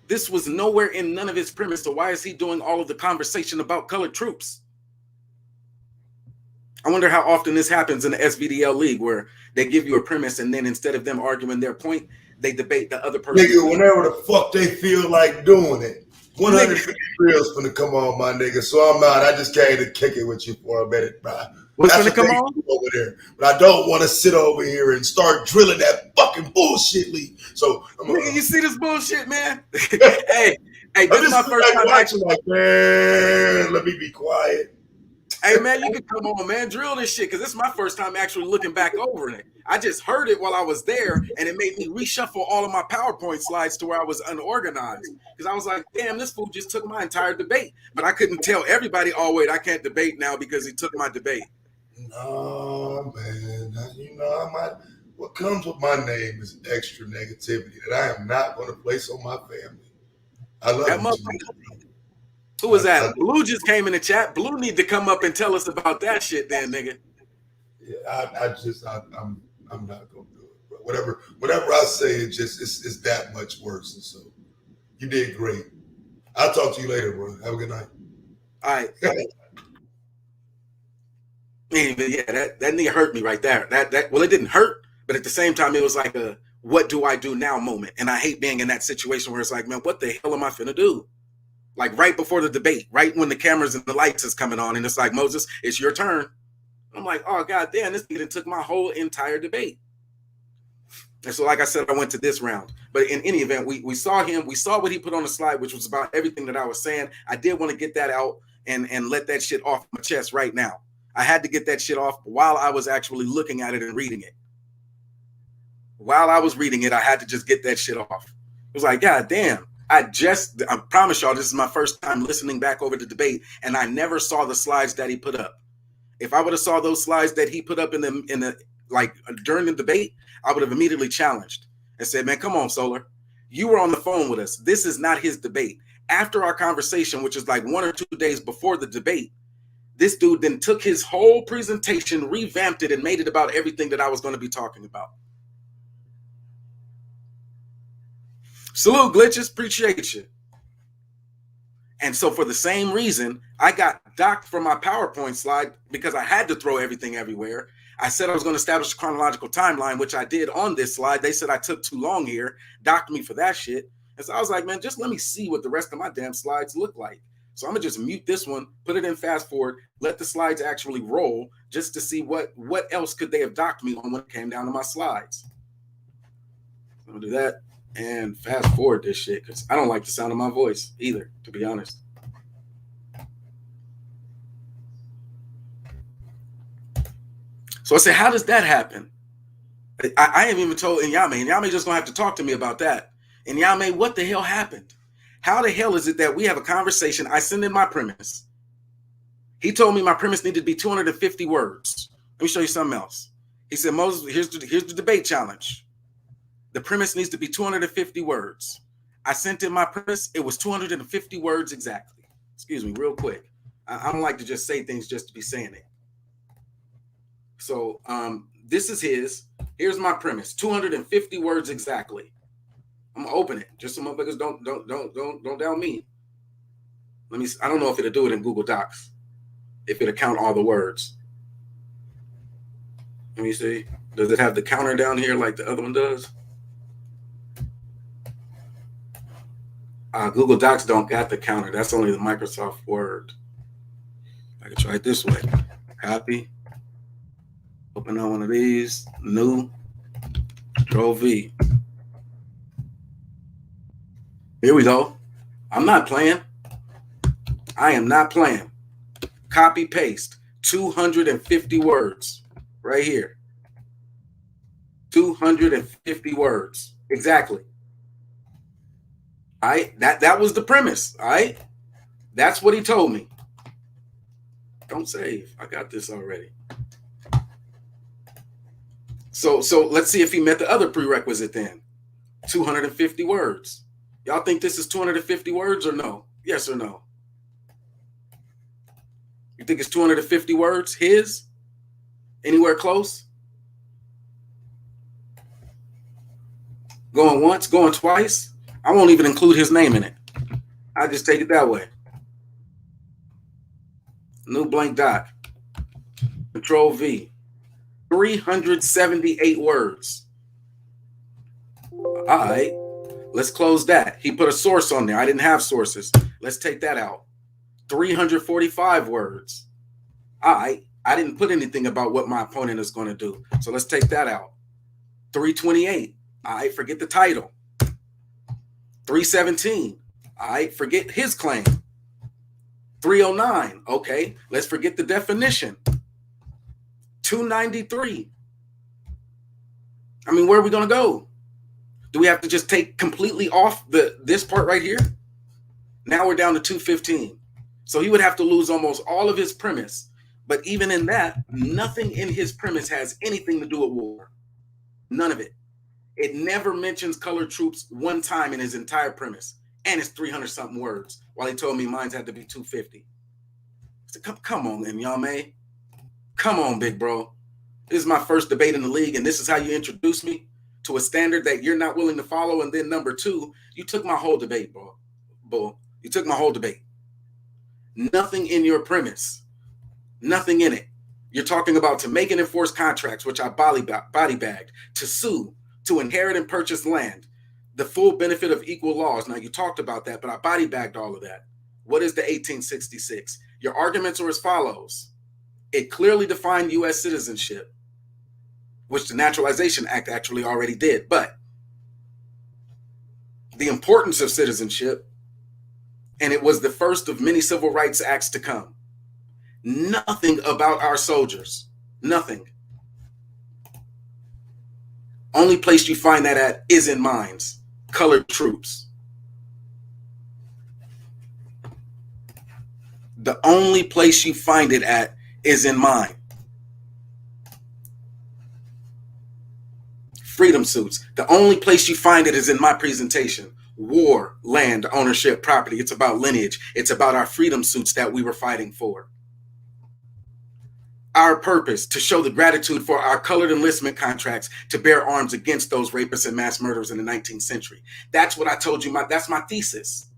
This was nowhere in none of his premise. So why is he doing all of the conversation about colored troops? I wonder how often this happens in the SVDL league, where they give you a premise and then instead of them arguing their point, they debate the other person. Nigga, whenever the fuck they feel like doing it. 150 reels finna come on, my nigga. So I'm out. I just came to kick it with you for a minute, bro. What's gonna come on over there? But I don't want to sit over here and start drilling that fucking bullshit lead. So you see this bullshit, man? hey, this is my first time actually. Like, man, let me be quiet. Hey, man, you can come on, man, drill this shit, because this is my first time actually looking back over it. I just heard it while I was there, and it made me reshuffle all of my PowerPoint slides to where I was unorganized, because I was like, damn, this fool just took my entire debate. But I couldn't tell everybody, oh, wait, I can't debate now because he took my debate. No, man. You know, what comes with my name is extra negativity that I am not going to place on my family. I love that. Who was that? Blue just came in the chat. Blue need to come up and tell us about that shit then, nigga. Yeah, I'm not gonna do it, bro. Whatever I say, it's that much worse. And so you did great. I'll talk to you later, bro. Have a good night. All right. Yeah, that nigga hurt me right there. Well, it didn't hurt, but at the same time, it was like a what do I do now moment. And I hate being in that situation where it's like, man, what the hell am I finna do? Like right before the debate, right when the cameras and the lights is coming on, and it's like, Moses, it's your turn. I'm like, oh god damn, this nigga took my whole entire debate. And so, like I said, I went to this round. But in any event, we saw him, we saw what he put on the slide, which was about everything that I was saying. I did want to get that out and let that shit off my chest right now. I had to get that shit off while I was actually looking at it and reading it. While I was reading it, I had to just get that shit off. It was like, god damn. I promise y'all, this is my first time listening back over the debate, and I never saw the slides that he put up. If I would have saw those slides that he put up in the like during the debate, I would have immediately challenged and said, man, come on, Solar. You were on the phone with us. This is not his debate. After our conversation, which is like 1 or 2 days before the debate, this dude then took his whole presentation, revamped it, and made it about everything that I was going to be talking about. Salute, Glitches. Appreciate you. And so for the same reason, I got docked from my PowerPoint slide because I had to throw everything everywhere. I said I was going to establish a chronological timeline, which I did on this slide. They said I took too long here, docked me for that shit. And so I was like, man, just let me see what the rest of my damn slides look like. So I'm going to just mute this one, put it in fast forward, let the slides actually roll just to see what else could they have docked me on when it came down to my slides. I'm going to do that. And fast forward this shit because I don't like the sound of my voice either, to be honest. So I said, how does that happen? I haven't even told Nyame. And Nyame just going to have to talk to me about that. And Nyame, what the hell happened? How the hell is it that we have a conversation? I send in my premise. He told me my premise needed to be 250 words. Let me show you something else. He said, Moses, here's the debate challenge. The premise needs to be 250 words. I sent in my premise. It was 250 words exactly. Excuse me, real quick. I don't like to just say things just to be saying it. So this is his. Here's my premise. 250 words exactly. I'm gonna open it. Just so motherfuckers don't doubt me. Let me. I don't know if it'll do it in Google Docs. If it'll count all the words. Let me see. Does it have the counter down here like the other one does? Google Docs don't got the counter. That's only the Microsoft Word. I can try it this way. Copy. Open on one of these. New. Control V. Here we go. I'm not playing. I am not playing. Copy paste. 250 words. Right here. 250 words. Exactly. All right, that was the premise. All right, that's what he told me. Don't save. I got this already. So let's see if he met the other prerequisite then. 250 words. Y'all think this is 250 words or no? Yes or no? You think it's 250 words? His? Anywhere close? Going once, going twice? I won't even include his name in it. I just take it that way. New blank dot. Control V. 378 words. All right. Let's close that. He put a source on there. I didn't have sources. Let's take that out. 345 words. All right. I didn't put anything about what my opponent is going to do. So let's take that out. 328. All right. Forget the title. 317. All right, forget his claim. 309. Okay, let's forget the definition. 293. I mean, where are we going to go? Do we have to just take completely off this part right here? Now we're down to 215. So he would have to lose almost all of his premise. But even in that, nothing in his premise has anything to do with war. None of it. It never mentions colored troops one time in his entire premise. And it's 300-something words, while he told me mine had to be 250. So come on, Nyame. Come on, big bro. This is my first debate in the league, and this is how you introduce me to a standard that you're not willing to follow. And then number two, you took my whole debate, bull. You took my whole debate. Nothing in your premise. Nothing in it. You're talking about to make and enforce contracts, which I body bagged, to sue, to inherit and purchase land, the full benefit of equal laws. Now, you talked about that, but I body bagged all of that. What is the 1866? Your arguments are as follows. It clearly defined U.S. citizenship, which the Naturalization Act actually already did. But the importance of citizenship, and it was the first of many civil rights acts to come. Nothing about our soldiers. Nothing. Only place you find that at is in mines. Colored troops. The only place you find it at is in mine. Freedom suits. The only place you find it is in my presentation. War, land, ownership, property. It's about lineage. It's about our freedom suits that we were fighting for. Our purpose, to show the gratitude for our colored enlistment contracts to bear arms against those rapists and mass murderers in the 19th century. That's what I told you. That's my thesis.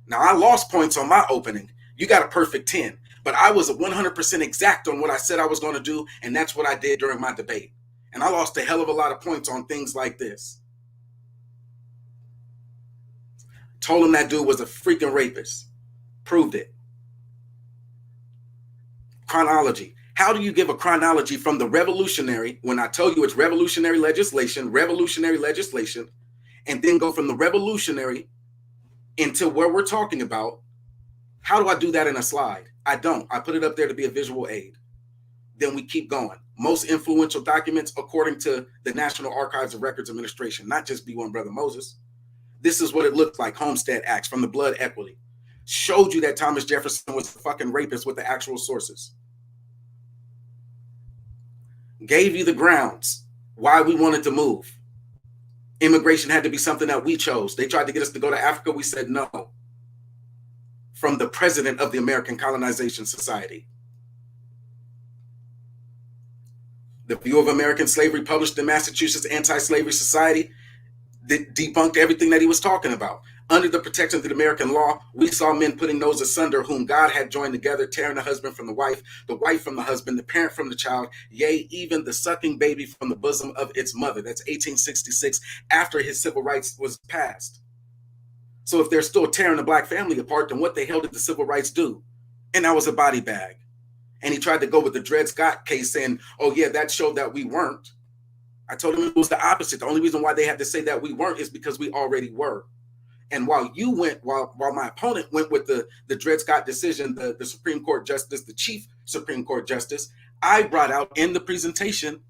Now, I lost points on my opening. You got a perfect 10. But I was 100% exact on what I said I was going to do, and that's what I did during my debate. And I lost a hell of a lot of points on things like this. Told him that dude was a freaking rapist. Proved it. Chronology. How do you give a chronology from the revolutionary, when I tell you it's revolutionary legislation, and then go from the revolutionary into where we're talking about? How do I do that in a slide? I don't. I put it up there to be a visual aid. Then we keep going. Most influential documents, according to the National Archives of Records Administration, not just B1 Brother Moses. This is what it looked like. Homestead Acts from the Blood Equity. Showed you that Thomas Jefferson was a fucking rapist with the actual sources. Gave you the grounds why we wanted to move. Immigration had to be something that we chose. They tried to get us to go to Africa. We said no. From the president of the American Colonization Society. The View of American Slavery, published in Massachusetts Anti-Slavery Society, debunked everything that he was talking about. Under the protection of the American law, we saw men putting those asunder whom God had joined together, tearing the husband from the wife from the husband, the parent from the child, yea, even the sucking baby from the bosom of its mother. That's 1866, after his civil rights was passed. So if they're still tearing the black family apart, then what the hell did the civil rights do? And that was a body bag. And he tried to go with the Dred Scott case saying, oh yeah, that showed that we weren't. I told him it was the opposite. The only reason why they had to say that we weren't is because we already were. And while my opponent went with the Dred Scott decision, the Supreme Court Justice, the Chief Supreme Court Justice, I brought out in the presentation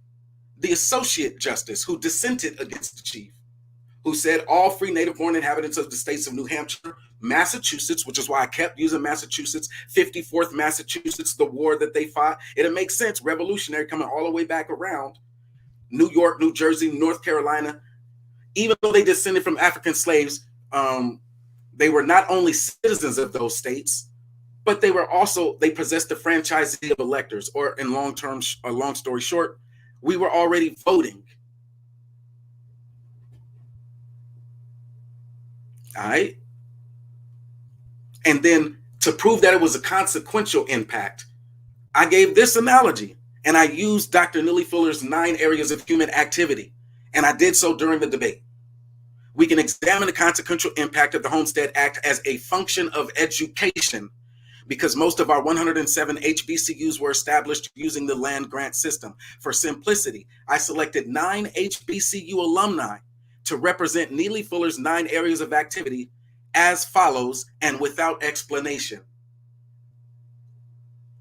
the Associate Justice who dissented against the Chief, who said all free native-born inhabitants of the states of New Hampshire, Massachusetts, which is why I kept using Massachusetts, 54th Massachusetts, the war that they fought. It'll make sense, revolutionary coming all the way back around. New York, New Jersey, North Carolina, even though they descended from African slaves, they were not only citizens of those states, but they possessed the franchisee of electors, or in long story short, we were already voting. All right. And then to prove that it was a consequential impact, I gave this analogy, and I used Dr. Neely Fuller's 9 areas of human activity, and I did so during the debate. We can examine the consequential impact of the Homestead Act as a function of education, because most of our 107 HBCUs were established using the land grant system. For simplicity, I selected 9 HBCU alumni to represent Neely Fuller's 9 areas of activity as follows, and without explanation.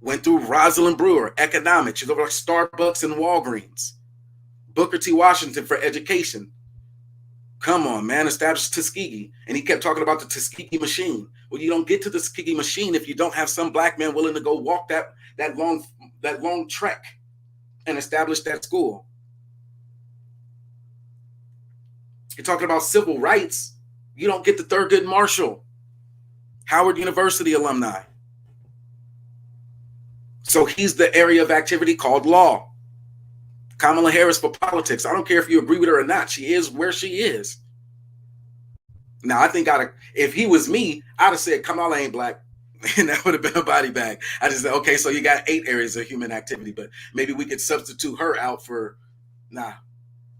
Went through Rosalind Brewer, economics. She's over at Starbucks and Walgreens. Booker T. Washington for education. Come on, man, established Tuskegee. And he kept talking about the Tuskegee machine. Well, you don't get to the Tuskegee machine if you don't have some black man willing to go walk that long trek and establish that school. You're talking about civil rights. You don't get the Thurgood Marshall, Howard University alumni. So he's the area of activity called law. Kamala Harris for politics. I don't care if you agree with her or not. She is where she is. Now, I think if he was me, I'd have said Kamala ain't black. And that would have been a body bag. I just said, okay, so you got 8 areas of human activity, but maybe we could substitute her out for, nah,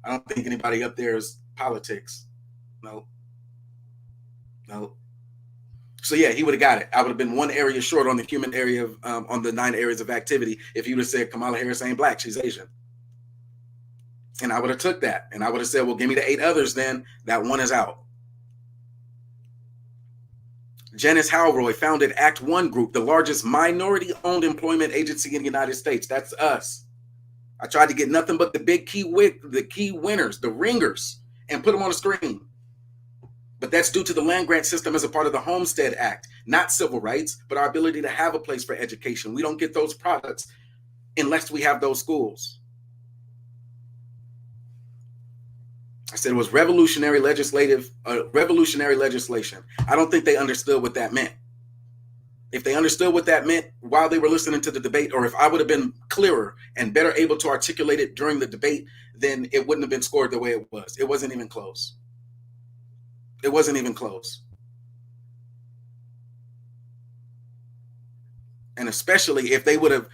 I don't think anybody up there is politics. No. So yeah, he would have got it. I would have been 1 area short on the human area of, on the 9 areas of activity if he would have said Kamala Harris ain't black, she's Asian. And I would have took that. And I would have said, well, give me the 8 others then. That 1 is out. Janice Halroy founded Act One Group, the largest minority-owned employment agency in the United States. That's us. I tried to get nothing but the key winners, the ringers, and put them on the screen. But that's due to the land grant system as a part of the Homestead Act, not civil rights, but our ability to have a place for education. We don't get those products unless we have those schools. I said it was revolutionary legislation. I don't think they understood what that meant. If they understood what that meant while they were listening to the debate, or if I would have been clearer and better able to articulate it during the debate, then it wouldn't have been scored the way it was. It wasn't even close. It wasn't even close. And especially if they would have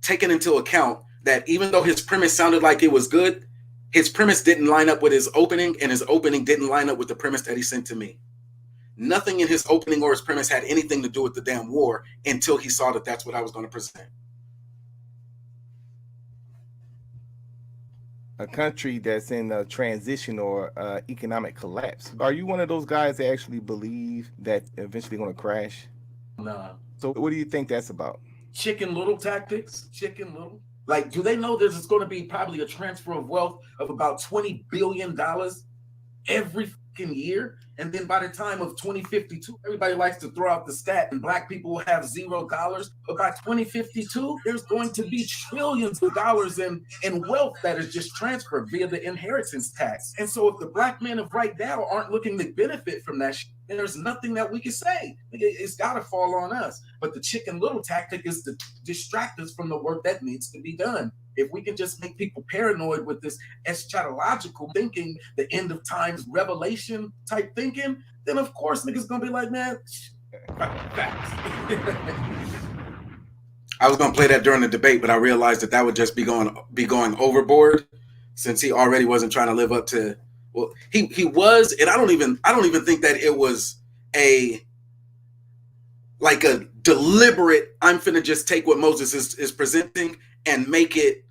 taken into account that even though his premise sounded like it was good, his premise didn't line up with his opening, and his opening didn't line up with the premise that he sent to me. Nothing in his opening or his premise had anything to do with the damn war until he saw that that's what I was going to present. A country that's in a transition or economic collapse. Are you one of those guys that actually believe that eventually going to crash? Nah. So what do you think that's about? Chicken Little tactics? Chicken Little? Like, do they know there's going to be probably a transfer of wealth of about $20 billion every fucking year? And then by the time of 2052, everybody likes to throw out the stat and black people will have $0. But by 2052, there's going to be trillions of dollars in wealth that is just transferred via the inheritance tax. And so if the black men of right now aren't looking to benefit from that shit, then there's nothing that we can say. It's got to fall on us. But the Chicken Little tactic is to distract us from the work that needs to be done. If we can just make people paranoid with this eschatological thinking, the end of times revelation type thinking, then of course niggas gonna be like, man, facts. I was gonna play that during the debate, but I realized that would just be going overboard, since he already wasn't trying to live up to. Well, he was, and I don't even think that it was a deliberate. I'm finna just take what Moses is presenting and make it.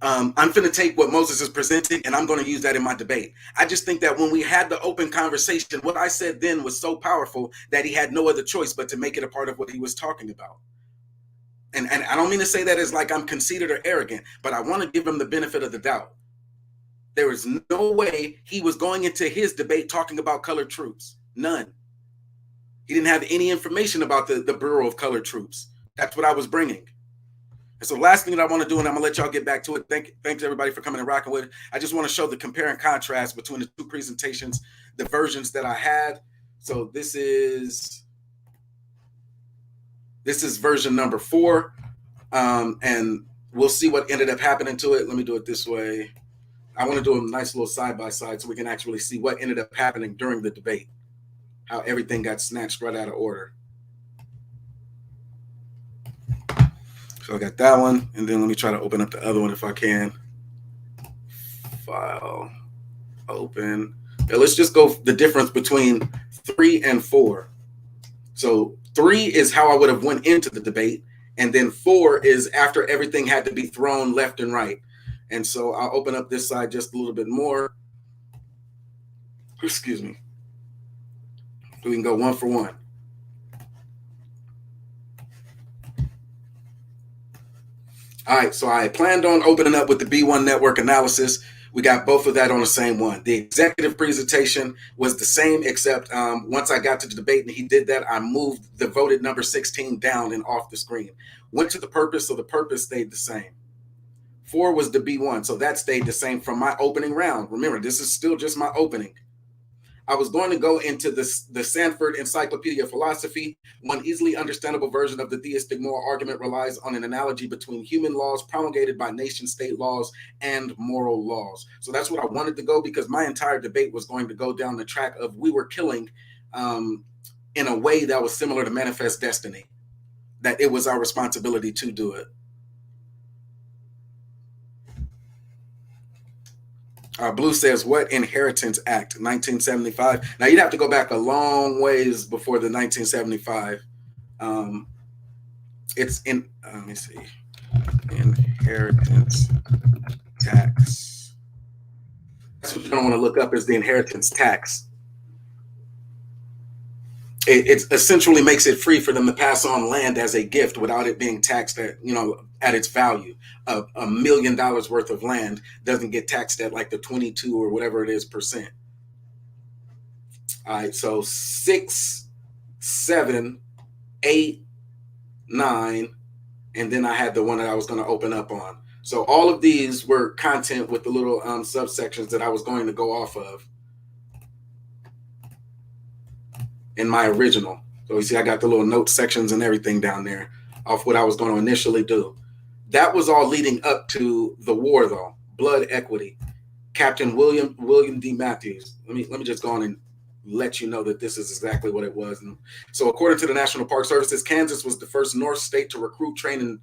I'm finna take what Moses is presenting and I'm going to use that in my debate. I just think that when we had the open conversation, what I said then was so powerful that he had no other choice but to make it a part of what he was talking about. And I don't mean to say that as like I'm conceited or arrogant, but I want to give him the benefit of the doubt. There was no way he was going into his debate talking about colored troops. None. He didn't have any information about the Bureau of Colored Troops. That's what I was bringing. And so the last thing that I want to do, and I'm going to let y'all get back to it. Thanks everybody for coming and rocking with it. I just want to show the compare and contrast between the 2 presentations, the versions that I had. So this is version number 4. And we'll see what ended up happening to it. Let me do it this way. I want to do a nice little side-by-side so we can actually see what ended up happening during the debate, how everything got snatched right out of order. So I got that one, and then let me try to open up the other one if I can. File, open. Now let's just go the difference between 3 and 4. So 3 is how I would have went into the debate, and then 4 is after everything had to be thrown left and right. And so I'll open up this side just a little bit more. Excuse me. We can go 1 for 1. All right, so I planned on opening up with the B1 network analysis. We got both of that on the same one. The executive presentation was the same, except once I got to the debate and he did that, I moved the voted number 16 down and off the screen. Went to the purpose, so the purpose stayed the same. 4 was the B1, so that stayed the same from my opening round. Remember, this is still just my opening. I was going to go into the Sanford Encyclopedia of Philosophy. One easily understandable version of the theistic moral argument relies on an analogy between human laws promulgated by nation-state laws and moral laws. So that's what I wanted to go, because my entire debate was going to go down the track of we were killing in a way that was similar to manifest destiny, that it was our responsibility to do it. Blue says, what Inheritance Act, 1975? Now, you'd have to go back a long ways before the 1975. It's in, let me see, inheritance tax. That's what you don't want to look up, is the inheritance tax. It essentially makes it free for them to pass on land as a gift without it being taxed at, at its value. $1 million worth of land doesn't get taxed at like the 22 or whatever it is %. All right, so 6, 7, 8, 9, and then I had the one that I was going to open up on. So all of these were content with the little subsections that I was going to go off of in my original. So you see, I got the little note sections and everything down there off what I was going to initially do. That was all leading up to the war, though. Blood equity. Captain William D. Matthews. Let me just go on and let you know that this is exactly what it was. And so according to the National Park Services, Kansas was the first North state to recruit, train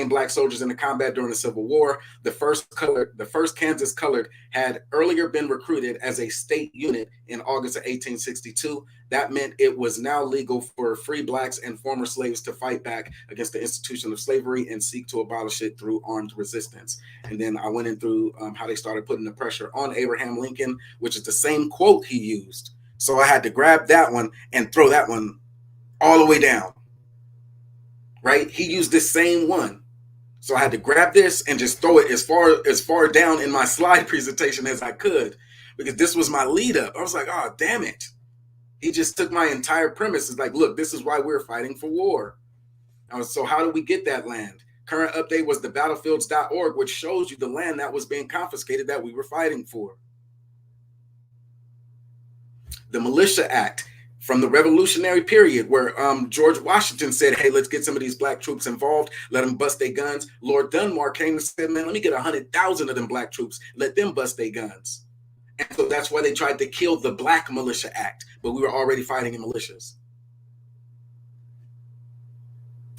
black soldiers into combat during the Civil War. The first Kansas colored had earlier been recruited as a state unit in August of 1862. That meant it was now legal for free blacks and former slaves to fight back against the institution of slavery and seek to abolish it through armed resistance. And then I went in through how they started putting the pressure on Abraham Lincoln, which is the same quote he used. So I had to grab that one and throw that one all the way down. Right? He used this same one. So I had to grab this and just throw it as far down in my slide presentation as I could, because this was my lead up. I was like, oh, damn it. He just took my entire premise. It's like, look, this is why we're fighting for war. So how do we get that land? Current update was the battlefields.org, which shows you the land that was being confiscated that we were fighting for. The Militia Act from the Revolutionary period, where George Washington said, hey, let's get some of these black troops involved, let them bust their guns. Lord Dunmore came and said, man, let me get 100,000 of them black troops, let them bust their guns. And so that's why they tried to kill the Black Militia Act, but we were already fighting in militias.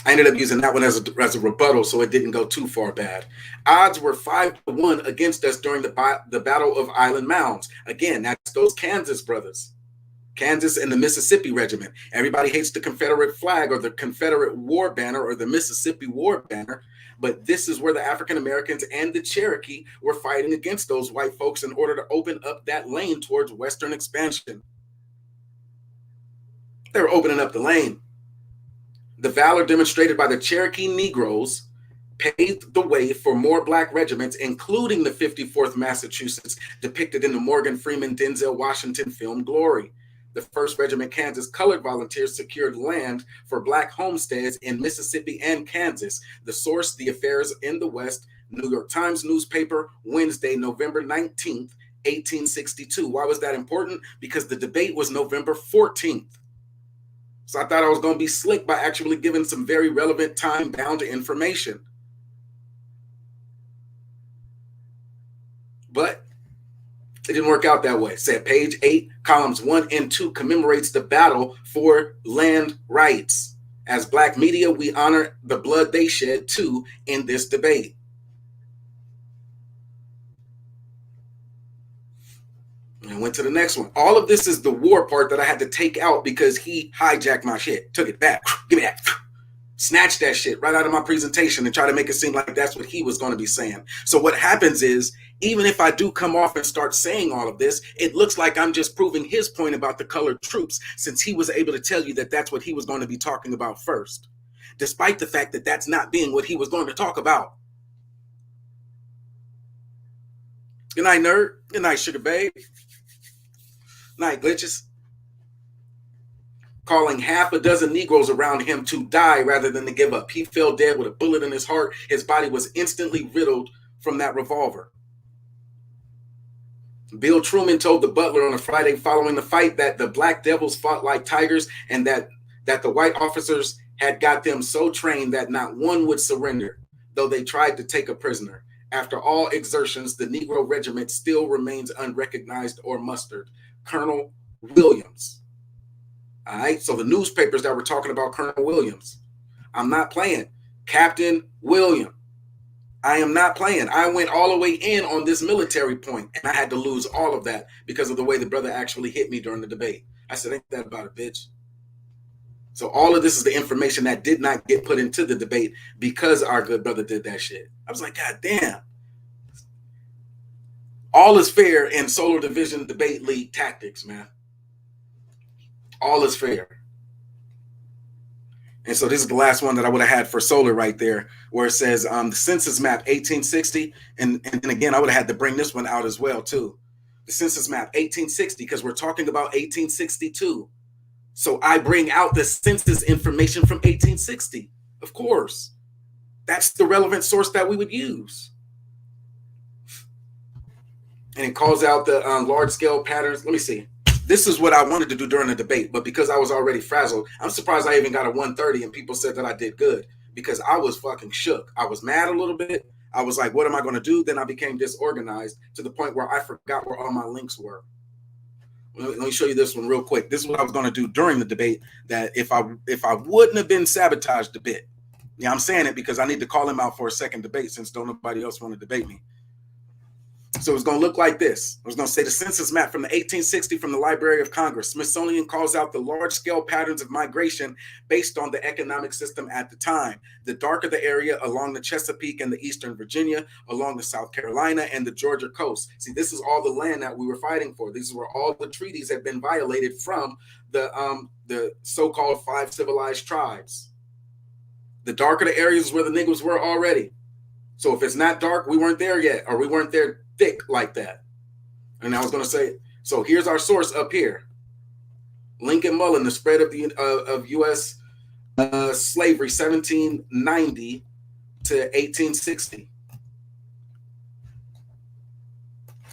I ended up using that one as a rebuttal, so it didn't go too far bad. Odds were 5-1 against us during the Battle of Island Mounds. Again, that's those Kansas brothers. Kansas and the Mississippi Regiment. Everybody hates the Confederate flag or the Confederate war banner or the Mississippi war banner, but this is where the African Americans and the Cherokee were fighting against those white folks in order to open up that lane towards Western expansion. They were opening up the lane. The valor demonstrated by the Cherokee Negroes paved the way for more black regiments, including the 54th Massachusetts, depicted in the Morgan Freeman Denzel Washington film Glory. The 1st Regiment Kansas colored volunteers secured land for black homesteads in Mississippi and Kansas. The source, The Affairs in the West, New York Times newspaper, Wednesday, November 19th, 1862. Why was that important? Because the debate was November 14th. So I thought I was going to be slick by actually giving some very relevant time-bound information. But it didn't work out that way. It said page 8, columns 1 and 2 commemorates the battle for land rights. As black media, we honor the blood they shed too in this debate. And went to the next one. All of this is the war part that I had to take out because he hijacked my shit. Took it back. Give me that. Snatched that shit right out of my presentation and try to make it seem like that's what he was going to be saying. So what happens is, even if I do come off and start saying all of this, it looks like I'm just proving his point about the colored troops, since he was able to tell you that that's what he was going to be talking about first, despite the fact that that's not being what he was going to talk about. Good night, nerd. Good night, sugar babe. Night, glitches. Calling half a dozen Negroes around him to die rather than to give up. He fell dead with a bullet in his heart. His body was instantly riddled from that revolver. Bill Truman told the butler on a Friday following the fight that the Black Devils fought like tigers and that the white officers had got them so trained that not one would surrender, though they tried to take a prisoner. After all exertions, the Negro regiment still remains unrecognized or mustered. Colonel Williams. All right, so the newspapers that were talking about Colonel Williams. I'm not playing. Captain William. I am not playing. I went all the way in on this military point, and I had to lose all of that because of the way the brother actually hit me during the debate. I said, ain't that about it, bitch? So all of this is the information that did not get put into the debate because our good brother did that shit. I was like, God damn. All is fair in Solar Division Debate League tactics, man. All is fair. And so this is the last one that I would have had for Solar right there, where it says the census map 1860. And then again, I would have had to bring this one out as well, too. The census map 1860, because we're talking about 1862. So I bring out the census information from 1860. Of course. That's the relevant source that we would use. And it calls out the large-scale patterns. Let me see. This is what I wanted to do during the debate, but because I was already frazzled, I'm surprised I even got a 130 and people said that I did good because I was fucking shook. I was mad a little bit. I was like, what am I going to do? Then I became disorganized to the point where I forgot where all my links were. Let me show you this one real quick. This is what I was going to do during the debate, that if I wouldn't have been sabotaged a bit. Yeah, I'm saying it because I need to call him out for a second debate since don't nobody else want to debate me. So it's going to look like this. I was going to say the census map from the 1860 from the Library of Congress. Smithsonian calls out the large-scale patterns of migration based on the economic system at the time. The darker the area along the Chesapeake and the Eastern Virginia, along the South Carolina and the Georgia coast. See, this is all the land that we were fighting for. These were all the treaties that had been violated from the so-called 5 civilized tribes. The darker the areas where the niggas were already. So if it's not dark, we weren't there yet, or we weren't there thick like that. And I was going to say, so here's our source up here. Lincoln Mullen, the spread of the of U.S. Slavery, 1790 to 1860.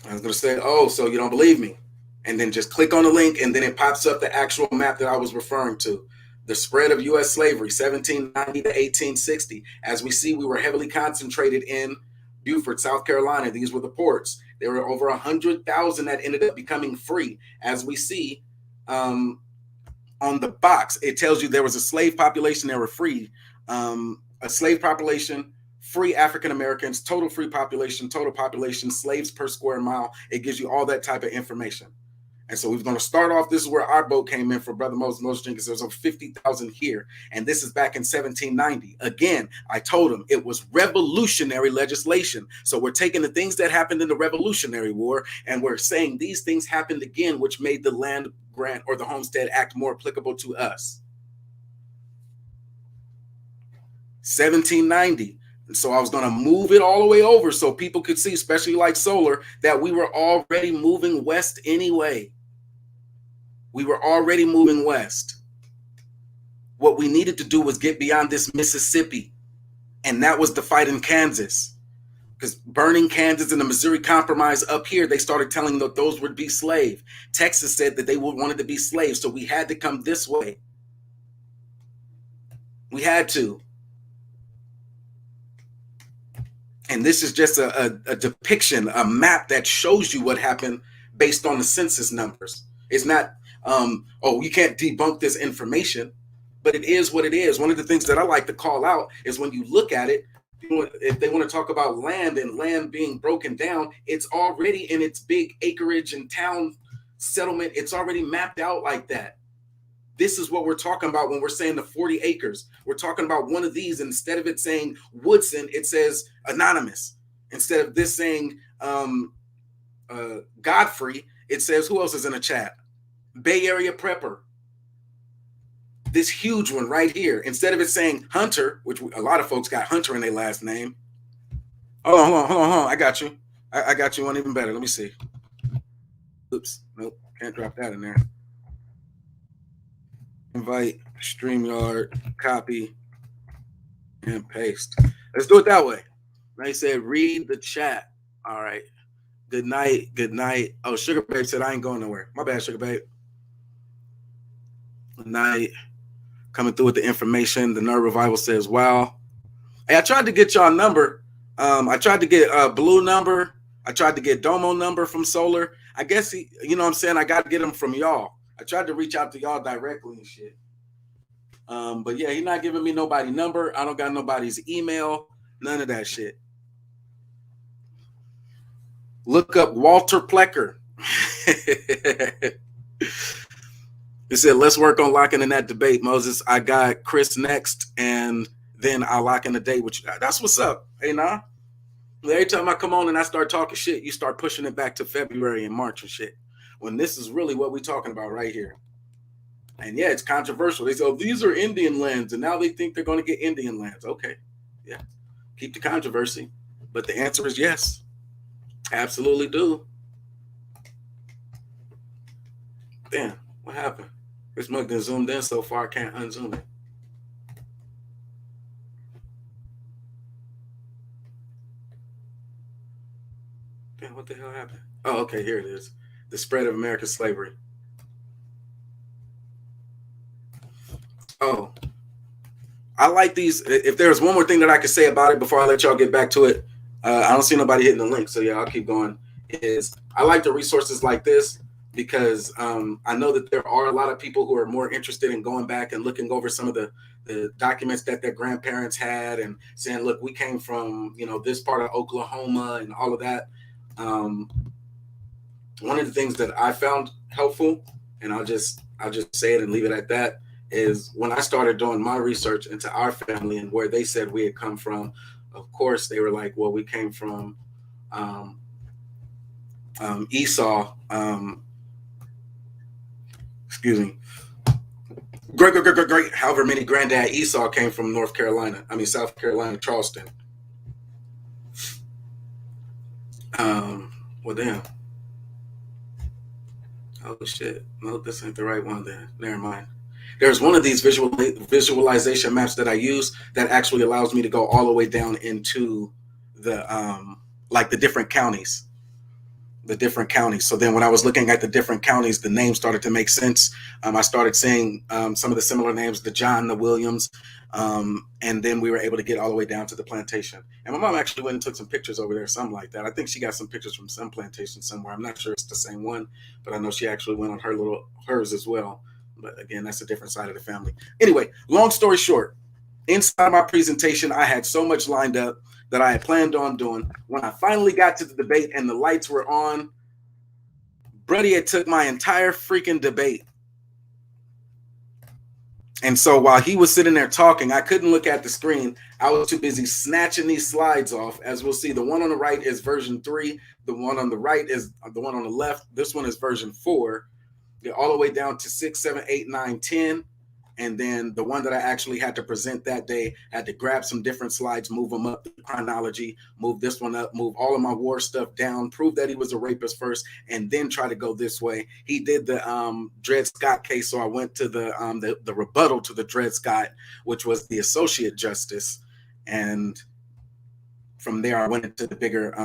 I was going to say, oh, so you don't believe me. And then just click on the link, and then it pops up the actual map that I was referring to. The spread of U.S. slavery, 1790 to 1860. As we see, we were heavily concentrated in Beaufort, South Carolina. These were the ports. There were over 100,000 that ended up becoming free. As we see on the box, it tells you there was a slave population, they were free. A slave population, free African Americans, total free population, total population, slaves per square mile. It gives you all that type of information. And so we're going to start off. This is where our boat came in for Brother Moses Jenkins. There's over 50,000 here. And this is back in 1790. Again, I told him it was revolutionary legislation. So we're taking the things that happened in the Revolutionary War, and we're saying these things happened again, which made the land grant or the Homestead Act more applicable to us. 1790. And so I was going to move it all the way over so people could see, especially like Solar, that we were already moving west anyway. We were already moving west. What we needed to do was get beyond this Mississippi. And that was the fight in Kansas. Because burning Kansas and the Missouri Compromise up here, they started telling that those would be slave. Texas said that they wanted to be slaves. So we had to come this way. We had to. And this is just a depiction, a map that shows you what happened based on the census numbers. It's not, oh, you can't debunk this information, but it is what it is. One of the things that I like to call out is when you look at it, if they want to talk about land and land being broken down, it's already in its big acreage and town settlement. It's already mapped out like that. This is what we're talking about when we're saying the 40 acres. We're talking about one of these. Instead of it saying Woodson, it says anonymous. Instead of this saying Godfrey, it says, who else is in the chat? Bay Area Prepper. This huge one right here. Instead of it saying Hunter, which a lot of folks got Hunter in their last name. Hold on. I got you. I got you one even better. Let me see. Oops. Nope. Can't drop that in there. Invite, StreamYard, copy, and paste. Let's do it that way. They said read the chat. All right. Good night. Good night. Oh, Sugar Babe said I ain't going nowhere. My bad, Sugar Babe. Good night. Coming through with the information. The Nerd Revival says, wow. Hey, I tried to get y'all number. I tried to get Blue number. I tried to get Domo number from Solar. I guess you know what I'm saying? I got to get them from y'all. I tried to reach out to y'all directly and shit. But yeah, he's not giving me nobody's number. I don't got nobody's email. None of that shit. Look up Walter Plecker. It said, let's work on locking in that debate, Moses. I got Chris next, and then I'll lock in the date with you. That's what's up. Hey, nah. Every time I come on and I start talking shit, you start pushing it back to February and March and shit. When this is really what we're talking about right here. And yeah, it's controversial. They say, oh, these are Indian lands, and now they think they're going to get Indian lands. Okay. Yeah. Keep the controversy. But the answer is yes. Absolutely do. Damn, what happened? This mug done zoomed in so far, I can't unzoom it. Damn, what the hell happened? Oh, okay, here it is. The spread of American slavery. Oh, I like these. If there's one more thing that I could say about it before I let y'all get back to it, I don't see nobody hitting the link, so yeah, I'll keep going. I like the resources like this because I know that there are a lot of people who are more interested in going back and looking over some of the documents that their grandparents had and saying, look, we came from, you know, this part of Oklahoma and all of that. One of the things that I found helpful, and I'll just say it and leave it at that, is when I started doing my research into our family and where they said we had come from, of course, they were like, well, we came from Esau, excuse me, great, however many granddad Esau came from South Carolina, Charleston. Well, damn. Oh, shit. No, this ain't the right one then. Never mind. There's one of these visualization maps that I use that actually allows me to go all the way down into the like the different counties. So then when I was looking at the different counties, the names started to make sense. I started seeing some of the similar names, the John, the Williams, and then we were able to get all the way down to the plantation. And my mom actually went and took some pictures over there, something like that. I think she got some pictures from some plantation somewhere. I'm not sure it's the same one, but I know she actually went on hers as well. But again, that's a different side of the family. Anyway, long story short, inside my presentation, I had so much lined up that I had planned on doing. When I finally got to the debate and the lights were on, Bruddy had took my entire freaking debate. And so while he was sitting there talking, I couldn't look at the screen. I was too busy snatching these slides off. As we'll see, the one on the right is version 3. The one on the right is the one on the left. This one is version 4. Get all the way down to 6, 7, 8, 9, 10. And then the one that I actually had to present that day, had to grab some different slides, move them up the chronology, move this one up, move all of my war stuff down, prove that he was a rapist first, and then try to go this way. He did the Dred Scott case, so I went to the rebuttal to the Dred Scott, which was the associate justice. And from there, I went into the bigger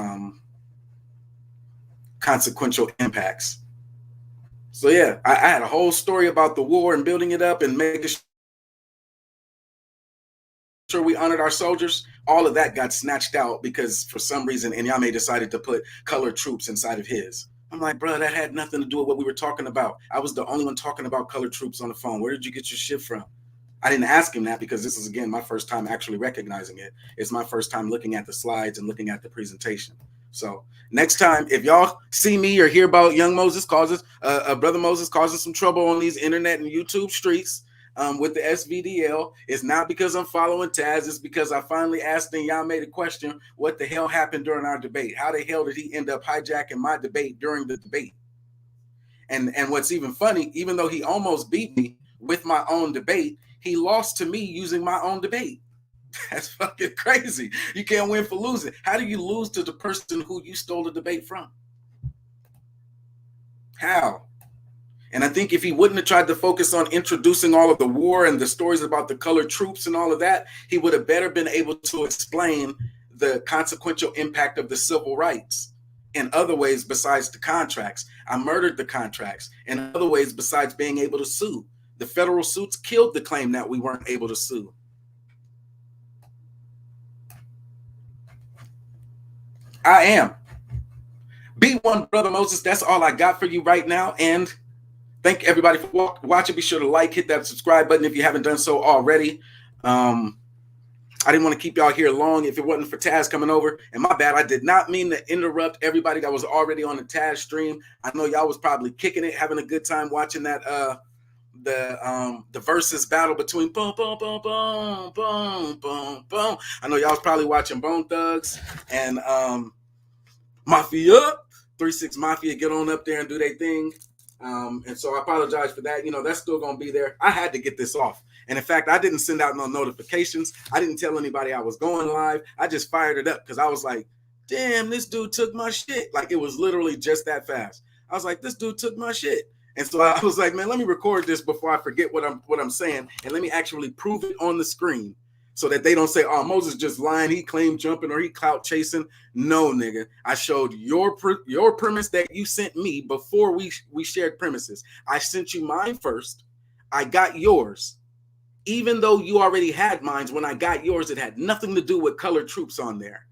consequential impacts. So yeah, I had a whole story about the war and building it up and making sure we honored our soldiers. All of that got snatched out because for some reason Nyame decided to put colored troops inside of his. I'm like, bro, that had nothing to do with what we were talking about. I was the only one talking about colored troops on the phone. Where did you get your shit from? I didn't ask him that because this is, again, my first time actually recognizing it. It's my first time looking at the slides and looking at the presentation. So next time, if y'all see me or hear about young Moses brother Moses causing some trouble on these internet and YouTube streets with the SVDL, it's not because I'm following Taz. It's because I finally asked Nyame the question, what the hell happened during our debate? How the hell did he end up hijacking my debate during the debate? And what's even funny, even though he almost beat me with my own debate, he lost to me using my own debate. That's fucking crazy. You can't win for losing. How do you lose to the person who you stole the debate from? How? And I think if he wouldn't have tried to focus on introducing all of the war and the stories about the colored troops and all of that, he would have better been able to explain the consequential impact of the civil rights in other ways besides the contracts. I murdered the contracts in other ways besides being able to sue. The federal suits killed the claim that we weren't able to sue. I am. B1 Brother Moses, that's all I got for you right now. And thank everybody for watching. Be sure to like, hit that subscribe button if you haven't done so already. I didn't want to keep y'all here long if it wasn't for Taz coming over. And my bad, I did not mean to interrupt everybody that was already on the Taz stream. I know y'all was probably kicking it, having a good time watching that the versus battle between boom, boom, boom, boom, boom, boom, boom. I know y'all was probably watching Bone Thugs and Mafia, 3-6 Mafia get on up there and do their thing. And so I apologize for that. You know, that's still going to be there. I had to get this off. And in fact, I didn't send out no notifications. I didn't tell anybody I was going live. I just fired it up because I was like, damn, this dude took my shit. Like, it was literally just that fast. I was like, this dude took my shit. And so I was like, man, let me record this before I forget what I'm saying. And let me actually prove it on the screen so that they don't say, oh, Moses just lying. He claimed jumping or he clout chasing. No, nigga. I showed your premise that you sent me before we shared premises. I sent you mine first. I got yours. Even though you already had mine, when I got yours, it had nothing to do with colored troops on there.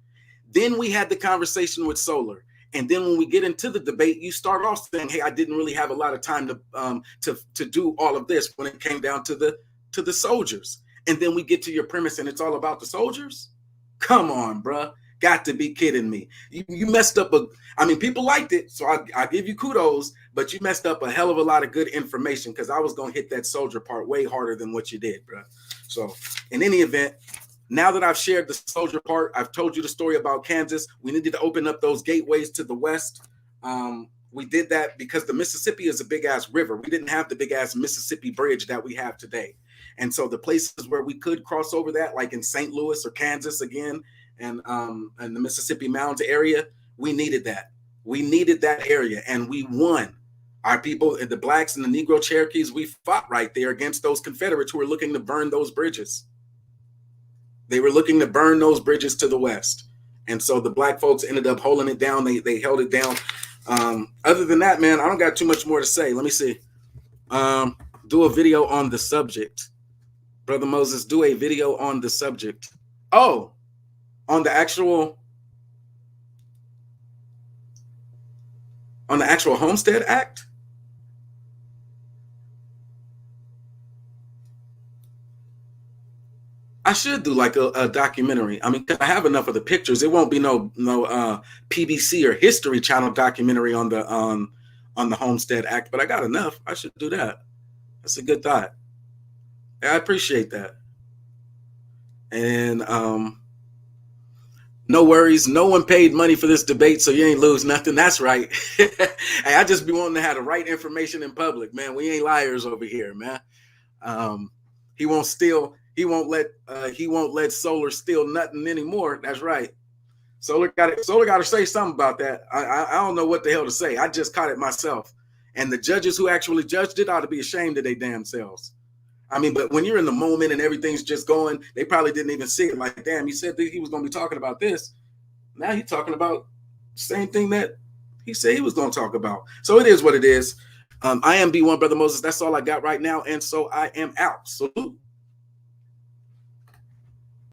Then we had the conversation with Solar. And then when we get into the debate, you start off saying, hey, I didn't really have a lot of time to do all of this when it came down to the soldiers. And then we get to your premise and it's all about the soldiers? Come on, bruh. Got to be kidding me. You messed up people liked it, so I give you kudos, but you messed up a hell of a lot of good information because I was going to hit that soldier part way harder than what you did, bro. So in any event, now that I've shared the soldier part, I've told you the story about Kansas. We needed to open up those gateways to the west. We did that because the Mississippi is a big-ass river. We didn't have the big-ass Mississippi bridge that we have today. And so the places where we could cross over that, like in St. Louis or Kansas again, and the Mississippi Mounds area, we needed that. We needed that area, and we won. Our people, the blacks and the Negro Cherokees, we fought right there against those Confederates who were looking to burn those bridges. They were looking to burn those bridges to the west. And so the black folks ended up holding it down. They held it down. Other than that, man, I don't got too much more to say. Let me see. Do a video on the subject. Brother Moses, do a video on the subject. Oh, on the actual Homestead Act? I should do like a documentary. I mean, 'cause I have enough of the pictures. It won't be no PBC or History Channel documentary on the Homestead Act, but I got enough. I should do that. That's a good thought. Yeah, I appreciate that. And no worries. No one paid money for this debate, so you ain't lose nothing. That's right. Hey, I just be wanting to have the right information in public, man. We ain't liars over here, man. He won't steal. He won't let Solar steal nothing anymore. That's right. Solar got to say something about that. I don't know what the hell to say. I just caught it myself. And the judges who actually judged it ought to be ashamed of their damn selves. I mean, but when you're in the moment and everything's just going, they probably didn't even see it. Like, damn, he said that he was going to be talking about this. Now he's talking about the same thing that he said he was going to talk about. So it is what it is. I am B1 Brother Moses. That's all I got right now. And so I am out. Salute.